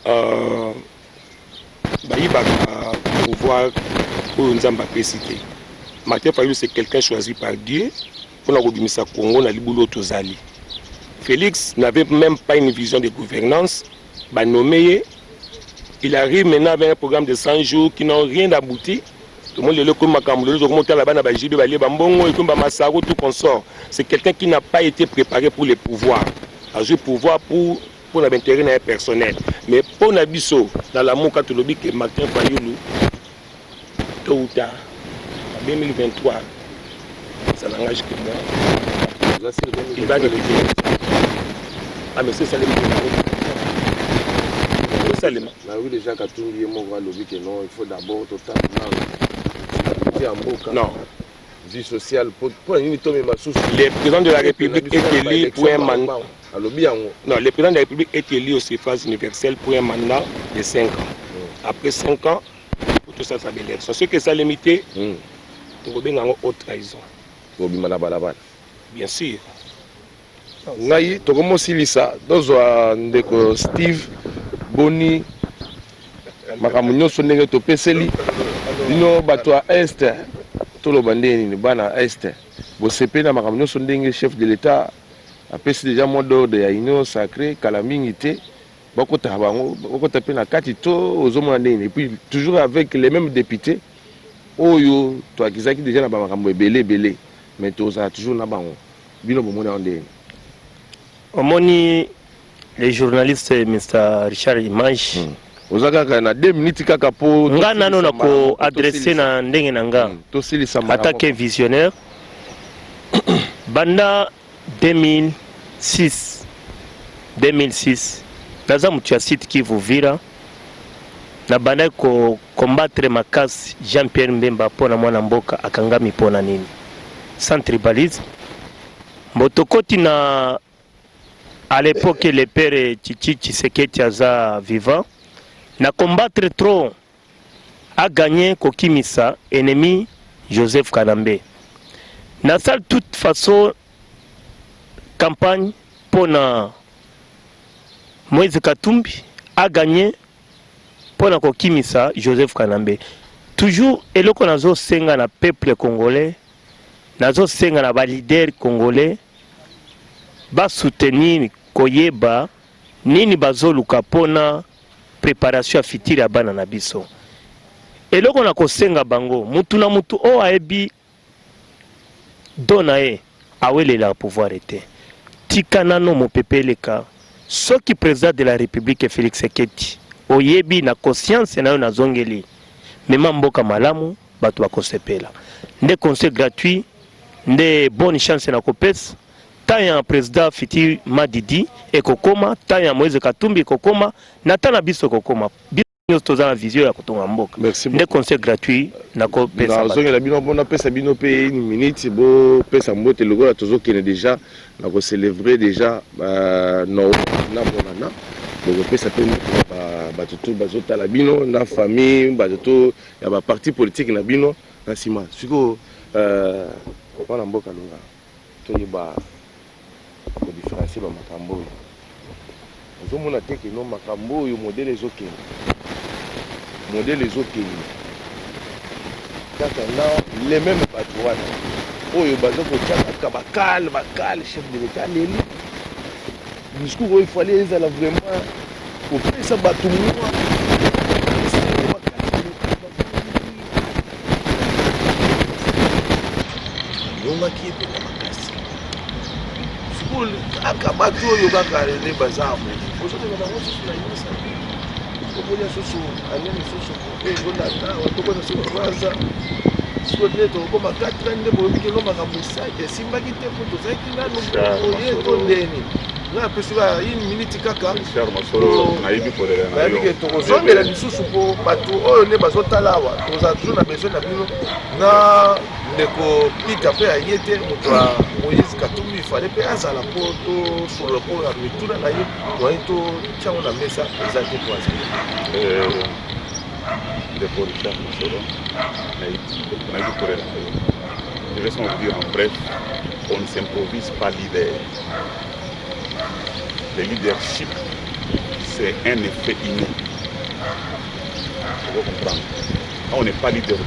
pouvoir pour Nzamba cité. Martin Fayulu c'est quelqu'un choisi par Dieu pour la Robimisa Congo na libulo tozali. Félix n'avait même pas une vision de gouvernance, nommé. Il arrive maintenant avec un programme de 100 jours qui n'ont rien d'abouti. Tout le monde le comme Makamoulo, remonter là-bas dans Bajibi, Bambongo et comme Massaro, tout consort. C'est quelqu'un qui n'a pas été préparé pour les pouvoirs. Le pouvoir pour l'intérêt personnel. Mais pour Nabiso, dans l'amour catholique que Martin Fayulu, tôt ou tard, en 2023, ça n'engage que moi. Il va devenir. Ah, mais c'est ça les oui, déjà, quand tout le monde voit le que non, il faut d'abord total. Non. Vie sociale, pour une tombe ma source. Le président de la République est élu pour un mandat. Non, le président de la République est élu au suffrage universel pour un mandat de 5 ans. Après 5 ans, pour tout ça, ça va l'élection. Ce que ça limité, tu vas bien en haute trahison. Bien sûr. Ngai, tu commences Lisa, dans un Steve. Boni makamunyo sonenge to peseli dino bato a est to lo bandeni ni bana est bo sepena makamunyo sonenge chef de l'état a pesi déjà mot d'ordre ya union sacrée kalamingité bako ta bango bako ta pena kati to ozomona ndeni et puis toujours avec les mêmes députés oyo to akizaki déjà na makambo belé mais to ça toujours na bango bino bomona ndeni omoni. Les journalistes, Mr. Richard Image. Ozaka na 2 minutes kaka po. Nga nano na ko adresser na ndenge nanga. Attaqué visionnaire. Banda 2006. Naza mutu site qui vous vira. Na banda ko combattre makasi Jean-Pierre Mbemba pona mwana mboka akangami pona nini. Sans tribalisme. Motokoti na à l'époque, le père Tchichi Tshisekedi Aza vivant, n'a combattre trop, a gagné Kokimisa, ennemi Joseph Kanambe. N'a de toute façon campagne pour Moïse Katumbi a gagné pour Kokimisa Joseph Kanambe. Toujours, et là qu'on a senga na peuple congolais, nazo senga na leader congolais. Ba soutenir koyeba nini bazoluka pona préparation fitiri ya bana na biso eloko na kosenga bango mutu na mutu o aebi dona e awelela pouvoir ete tika nano mopepeleka soki président de la République Félix Tshisekedi oyebi na conscience nayo na zongeli mema mboka malamu batu bakosepela nde conseil gratuit nde bonne chance na kopesa Taya président Fiti Madidi et Kokoma, Taya Moïse Katumbi Kokoma, Natana Biso Kokoma. Biso toza na vision ya kutonga mboka. Merci beaucoup. Des conseils gratuits na ko pesa. Na zonga la bino bona pesa bino pe une minute bo pesa mbote logo la tozo kene déjà na ko célébrer déjà no na bonana. Bo pesa pe ba tutu bazota la bino na famille ba tutu ya ba parti politique na bino na sima. Siko wana mboka longa. To yiba ko différencier ba makambo oyo ozomona te ke no makambo oyo modèle ezokende kaka na les mêmes bato wana oyo bazokotiaka bakale chef de l'état leli discours oyo ifale ezala vraiment kopesa bato mwa yongaki epeka makasi cool kaka bato oyo kaka nde bazamo ozokende bango susu na yesa okolia susu anene susu ezolata otokona susu baza sikote tokoma 4 ans nde boyebikelo makambo esaki esimbaki te po tozalaki nano oye to ndeni nga apesi ba 1 minute kaka nayebike tokozongela lisusu mpo bato oyo nde bazotala awa tozala toujours na besoin na bino na ndeko pita mpe aye te moto ya Moïse Katumbi ifale mpe azala mpo tosolola mpo ya mituna na ye moye totiango na mesa eza te po azali ndeko Richard Masolo nayebi kolela na yo. Je vais vous dire en bref, on ne s'improvise pas leader. Le leadership, c'est un effet inné. Vous comprendre. Quand on n'est pas leader,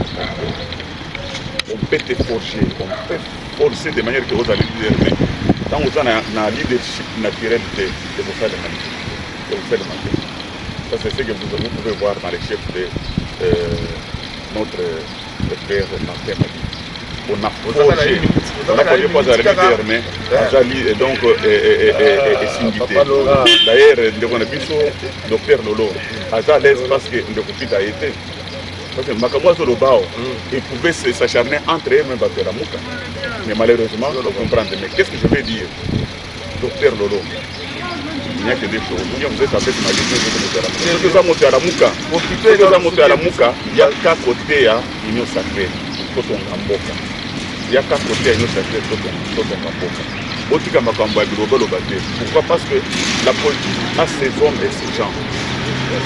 on peut te forger, on peut forcer de manière que vous allez leader. Mais quand vous avez un leadership naturel, de vous faire le manquer. Ça, c'est ce que vous pouvez voir dans les chefs de notre frère Martin Madi. On a forgé, on a forgé pas à la leader, mais Azali donc est syndicé. D'ailleurs, on a vu le docteur Lolo, Azali l'aise parce que le conflit a été. Parce que Makamwazo Lobao, ils pouvaient s'acharner entre eux, même battre la mouka. Mais malheureusement, on comprend. Mais qu'est-ce que je veux dire, docteur Lolo? Il n'y a que des choses. Vous êtes avec ma question de vous monter à la mouka. Il y a qu'à côté à l'union sacrée, tout son gamboka. Il y a qu'à côté à l'union sacrée, tout son gamboka. Pourquoi? Parce que la politique a ses hommes et ses gens.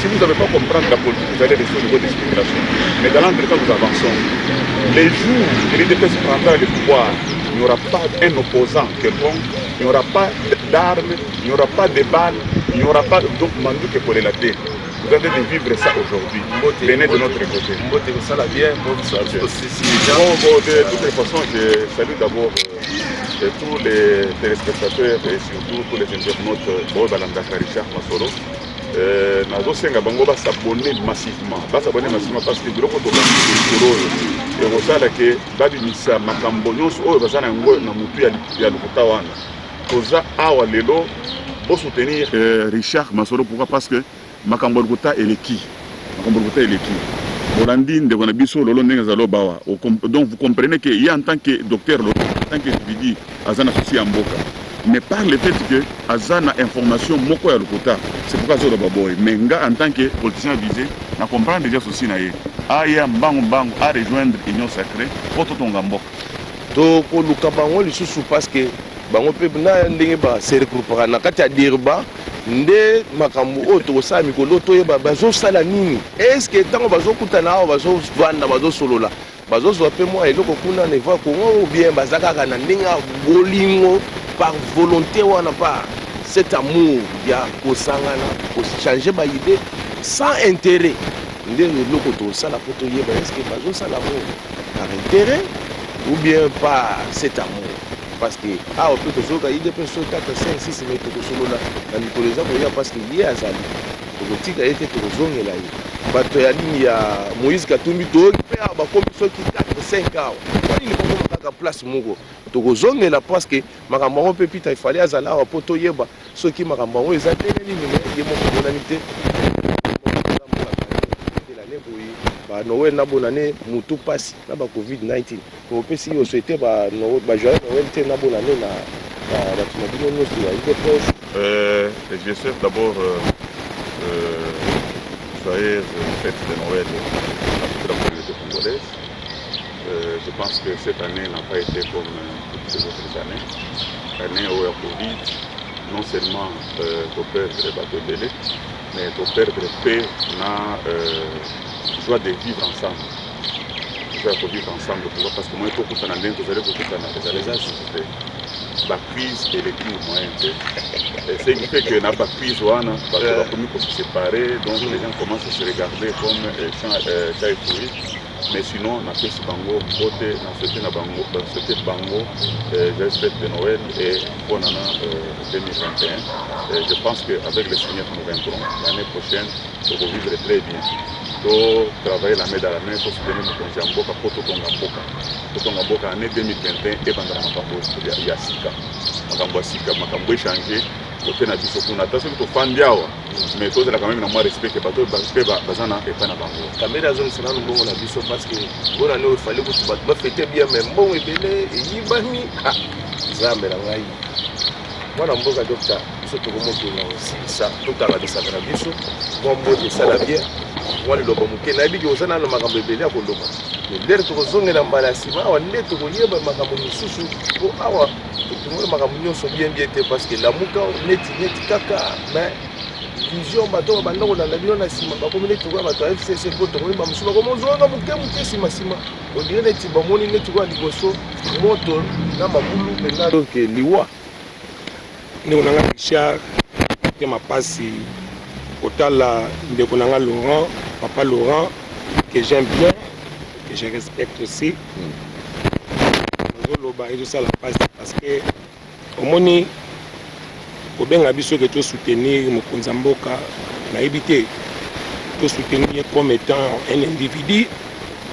Si vous n'avez pas compris la politique, vous allez rester au niveau des spéculations. Mais dans l'entretemps, nous avançons. Les jours où l'IDPS prendra le pouvoir, il n'y aura pas un opposant quelconque, il n'y aura pas d'armes, il n'y aura pas de balles, il n'y aura pas donc mandou que pour relater. Vous allez vivre ça aujourd'hui. Venez de notre côté. De toutes les façons, je salue d'abord tous les téléspectateurs et surtout tous les internautes de Richard Masolo. Nazosenga bango s'abonner massivement parce que biloko tokosoloyo ekozala ke babimisa makambo nyonso oyo baza na yango na mutu ya lokuta wana toza awa lelo bosoutenir Richard Masolo. Pourquoi? Parce que makambo ya lokuta eleki bolandi ndeko na biso lolo ndenge ezala bawa. Donc vous comprenez que il y a en tant que docteur Lolo, en tant que individu aza na souci ya mboka, mais par le fait que Azana information moko ya lokuta, c'est pourquoi je baboy. Mais nga en tant que politicien visé, na comprendre déjà ceci na ye. Aya mbango à rejoindre l'union sacrée pour tout ton gambok. Donc luka bango lisusu parce que bango pe na ndenge ba se regroupera na kati ya Dirba nde makambo oyo tokosala mikolo toyeba bazosala nini. Est-ce que ntango bazokutana awa bazovanda bazosolola bazozwa mpe mwa eloko kuna na eva Congo ou bien baza kaka na ndenge ya bolingo par volonté wana par cet amour ya kosangana kochanger ba idée sans intérêt nde eloko tosala po toyeba est-ce que bazosala mo par intérêt ou bien par cet amour. Parce que awa mpe tozoyoka idp so 4 5 6 mai tokosolola na mikolo eza koya parce que ye azali tokotika ye te tokozongela ye bato ya nini ya Moïse Katumbi toyoki mpe awa bakomi soki 4 5 awa wanini kokoma kaka place moko tokozongela parce que makambo yango mpe pita ifali azala awa mpo toyeba soki makambo yango eza ndenge nini me ye moko monani te Noël na bonane mutu pasi na ba COVID-19 ko pesi yo souhaiter ba joyeux Noël te na bonane na ba tumabino nyonso ya IDPS. Je souhaite d'abord joyeuse fête de Noël à toute la communauté congolaise. Je pense que cette année n'a pas été comme toutes les autres années. L'année où il y a Covid, non seulement tu perds les bateaux de délai, mais tu perds le paix na joie de vivre ensemble. Joie de vivre ensemble. Pourquoi? Parce que moi, je suis en train de la crise et les crimes moyens. Ce qui fait que dans la crise, on a commis pour se séparer, donc les gens commencent à se regarder comme chat et fruits. Mais sinon, on a fait ce bango, côté, on a fait bango, j'espère de Noël et pour l'année 2021. Je pense qu'avec les signes que nous viendrons, l'année prochaine, on va vivre très bien. to travailler la main dans la main pour soutenir mokonzi ya mboka po totonga mboka année 2021 ebandana makambo ya sika makambo ya sika makambo échanger côté na biso kuna ta soki tofandi awa mais tozala quand même na moi respect bato mpe baza na epai na bango kamera azongisana mbongo na biso parce que bona ne fallait que bato bafete bien mais mbongo ebele eyibani nzambe na ngai mwana mboka dokta biso tokomokela osilisa tokanganisaka na biso mwa mbote esala bien mwa liloba moke nayebi ke oza nano makambo ebele ya koloba lere tokozongela mbala ya nsima awa nde tokoyeba makambo mosusu po awa tokomona makambo nyonso bien te parce que lamuka neti kaka mais vision bato banda kolanda bino na nsima bakomi neti koya bato ya fcc mpo tokomi bamosusu bakomozwanga moke nsima odire neti bamoni neti koya liboso moto na mabulu mpenza donc liwa ndeko nanga Richard te mapasi kotala ndeko nanga Laurent, papa Laurent, que j'aime bien, que je respecte aussi. Ça la passe parce que au moni au bien abisso que tu soutenir mokonzi mboka na éviter de soutenir comme étant un individu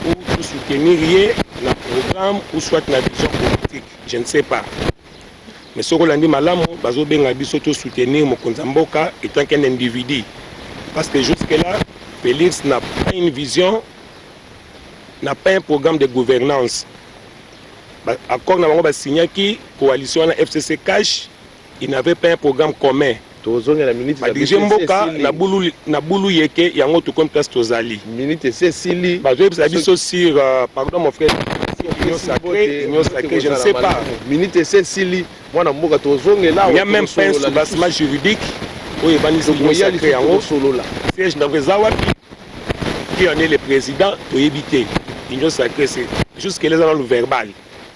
ou de soutenir un programme ou soit une vision politique, je ne sais pas. Mais ce que malamu bazo benga biso to soutenir mokonzi mboka étant qu'un individu parce que jusque là Félix n'a pas une vision, n'a pas un programme de gouvernance. Accord n'a pas signé qui coalition la FCC cash, il n'avait pas un programme commun. Dirige mboka na bulu yeke yango to comme place tozali. Minute c'est Sili. Bazo biso sur pardon mon frère. Union sacrée, je ne sais pas. Minute c'est Sili. Moi na mboka tozongela. Il y a même pas un soubassement juridique. Oui, Union sacrée yango solo là. Siège na Zawapi qui en est le président to éviter. Union sacrée c'est jusque les dans le verbal.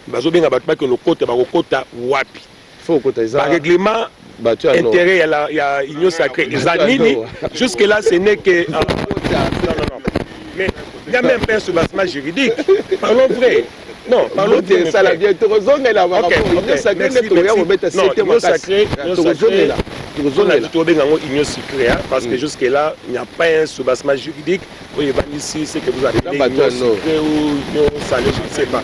Bazo benga batba que le côté ba kota wapi. Faut kota ça. Par règlement intérêt il y a union sacrée Zanini jusque là ce n'est que non. Mais il y a même pas un soubassement juridique. Parlons vrai. Non, parlons de ça la bien zone là union sacrée ne to ya remettre c'était moi sacré zone là. Union sacrée parce que jusque là il n'y a pas un soubassement juridique. Oui, ici c'est que vous avez union sacrée ou union salée, je ne sais pas.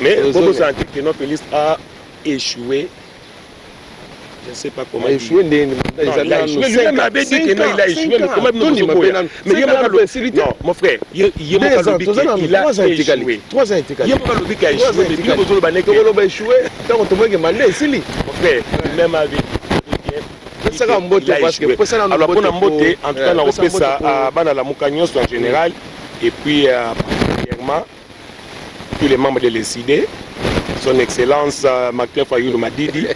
Mais vous sentez que notre liste a échoué. Je ne sais pas comment il a échoué. Lui-même avait dit que non, il a échoué. Mais comment il m'a dit? Mais non, mon frère, il a échoué. 3 ans été calé. Il a échoué. Mais il a échoué. Mon frère, lui-même avait dit. Alors pour Nambote, en tout cas, on fait ça à Banala Moukagnos en général. Et puis, particulièrement, tous les membres de l'ECD, son Excellence Martin Fayoulou Madidi,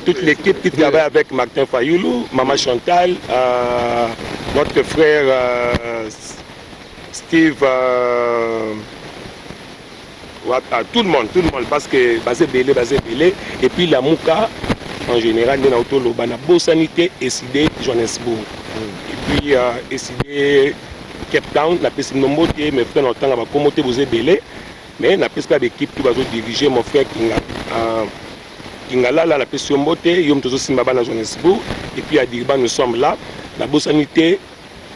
toute l'équipe qui travaille avec Martin Fayoulou, Maman Chantal, notre frère Steve, tout le monde, parce que basé Belé, et puis la Mouka, en général, nous avons la Bosanité, ECD, Johannesburg. Et puis, ECD, Cape Town, la peste Nombote, mes frères ont temps à commenter vous Belé. Mais la peste d'équipe qui va diriger mon frère Kingala, la peste Nombote, Yom Tozo Simbaba à Johannesburg. Et puis à Dirba, nous sommes là. La Bosanité,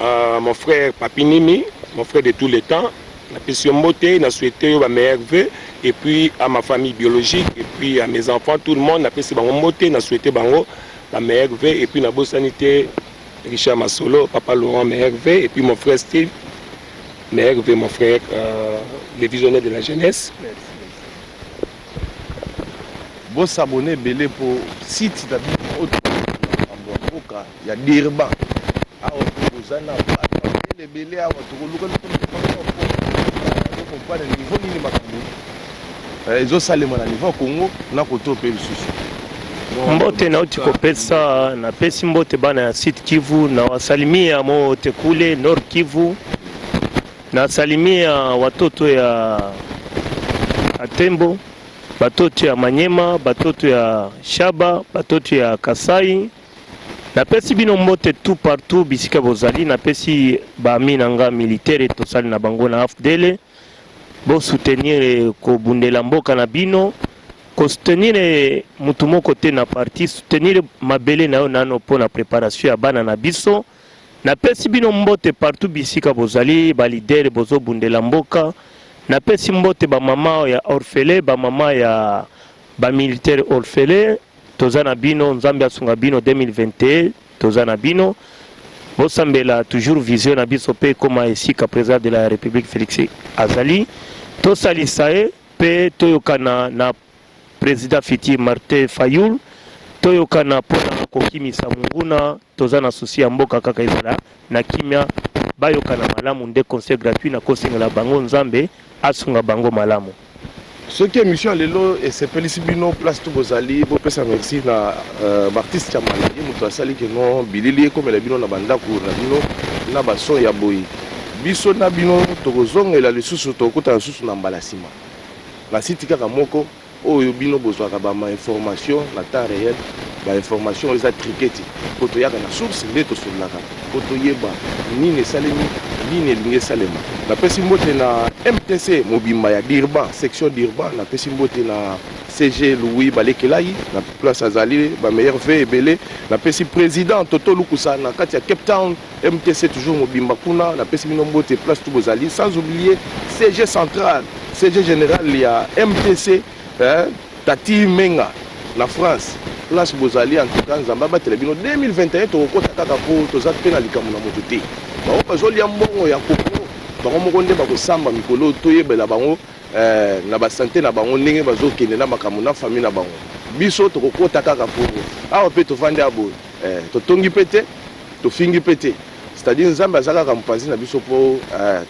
mon frère Papinimi, mon frère de tous les temps. La peste Nombote, n'a souhaité ma meilleure vœu. Et puis à ma famille biologique, et puis à mes enfants, tout le monde, n'a peste Nombote, n'a souhaité bango la meilleure vœu. Et puis la Bosanité, Richard Masolo, papa Laurent, meilleur vœu. Et puis mon frère Steve, meilleur vœu, mon frère, le visionnaire de la jeunesse. Bon s'abonner belé pour site d'habitude il y a Dirba à Otozana les belé à Otoluka pour le niveau ni makambo ils ont salé mon niveau Congo na koto pe lisusu mbote na uti kopesa na pesi mbote bana ya site Kivu na wasalimia mo tekule Nord Kivu na salimia watoto ya Atembo, batoto ya Manyema, batoto ya Shaba, batoto ya Kasai. Na pesi bino mbote tout partout bisika bozali na pesi ba minanga militaire to sali na bango na afdele bo soutenir ko bundela mboka na bino ko soutenir mutu moko te na parti soutenir mabele na yo nano po na préparation ya bana na biso Na pesi bino mbote partout bisika bozali ba leader bozo bundela mboka. Na pesi mbote ba mama ya orphelin, ba mama ya ba militaire orphelin. Tozana bino Nzambe asunga bino 2021 tozana bino. Bosambela toujours vision na biso pe koma esika président de la République Félix azali. Tosali sae pe toyokana na président Fiti Martin Fayoul. Toyokana pona kokimisa munguna tozana souci ya mboka kaka ezala na kimia bayokana malamu nde conseil gratuit na kosengela bango Nzambe asunga bango malamu. Ce qui est mission lelo et c'est Pelisibino place tout bozali bo pesa merci na artiste chamala ye muto asali ke no bilili comme la bino na bandako na bino na baso ya boyi biso na bino tokozongela lisusu tokuta lisusu na mbalasima na site kaka moko oyo bino bozwaka ba information na temps réel ba information eza triqueti koto yaka na source nde tosolaka koto yeba nini esalemi nini elingi esalema na pesi mbote na MTC mobimba ya Dirban section Dirban na pesi mbote na CG Louis Balekelai na place azali ba meilleur ve ebele na pesi président Toto Lukusa na kati ya Cape Town MTC toujours mobimba kuna na pesi bino mbote place tout bozali sans oublier CG central CG général ya MTC Tati Menga na France place bozali en tout cas Nzamba batela bino 2021 tokota kaka po toza pe na likambo na moto te ba bazolia mbongo ya koko bango moko nde bakosamba mikolo toyebela bango na ba santé na bango ndenge bazokende na makambo na famille na bango biso tokokota kaka po awa pe tofandi abo totongi pete tofingi pete c'est-à-dire Nzamba azaka mpanzi na biso po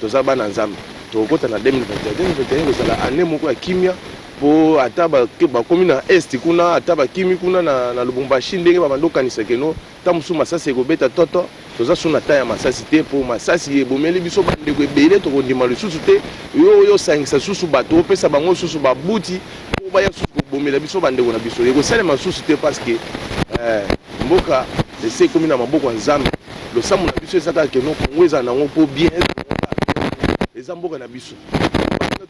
toza bana Nzamba tokokota na 2021 kozala année moko ya kimia po ata bakomi na est kuna ata bakimi kuna na Lubumbashi ndenge babandokanisa keno ta musu masasi ekobeta toto toza suna ta ya masasi te po masasi ebomeli biso bandeko ebele tokondima lisusu te yo sangisa susu bato opesa bango susu babuti po baya susu kobomela biso bandeko na biso ekosalema susu te parce que mboka ese ekomi na maboko ya Nzambe losambo na biso ezaka keno kongo eza nango po bien eza mboka na biso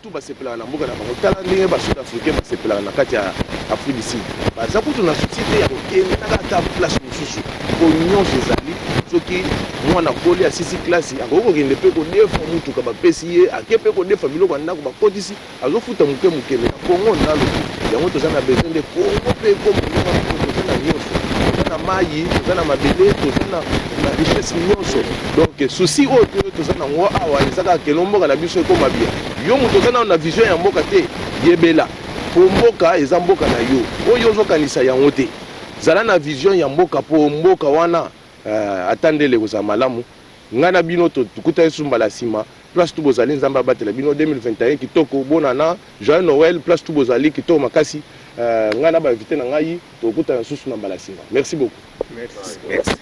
tout basepelaka na mboka na bango tala ndenge basud africain basepelaka na kati ya Afrique du Sud baza kutu na société ya kokende na ata place mosusu po nyonso ezali soki mwana koli asisi klasi akoki kokende mpe kodefa mutuka bapesi ye ake mpe kodefa biloko ya ndako bakotisi azofuta moke moke me na Kongo nalo yango toza na besoin nde Kongo mpe ekomonaa toza na nyonso toza na mayi toza na mabele toza na richesse nyonso donc souci oyo toza nango awa ezaka keno mboka na biso ekoma bien yo moto oza na vision ya mboka te yebela po mboka eza mboka na yo oyo ozokanisa yango te zala na vision ya mboka po mboka wana atandele kozala malamu ngai na bino tokuta esumbala nsima place tout bozali Nzambe abatela bino 2021 kitoko bonana joyeux Noël place tout bozali kitoko makasi ngai na bainvité na ngai tokuta na susu na mbala nsima merci beaucoup. Merci.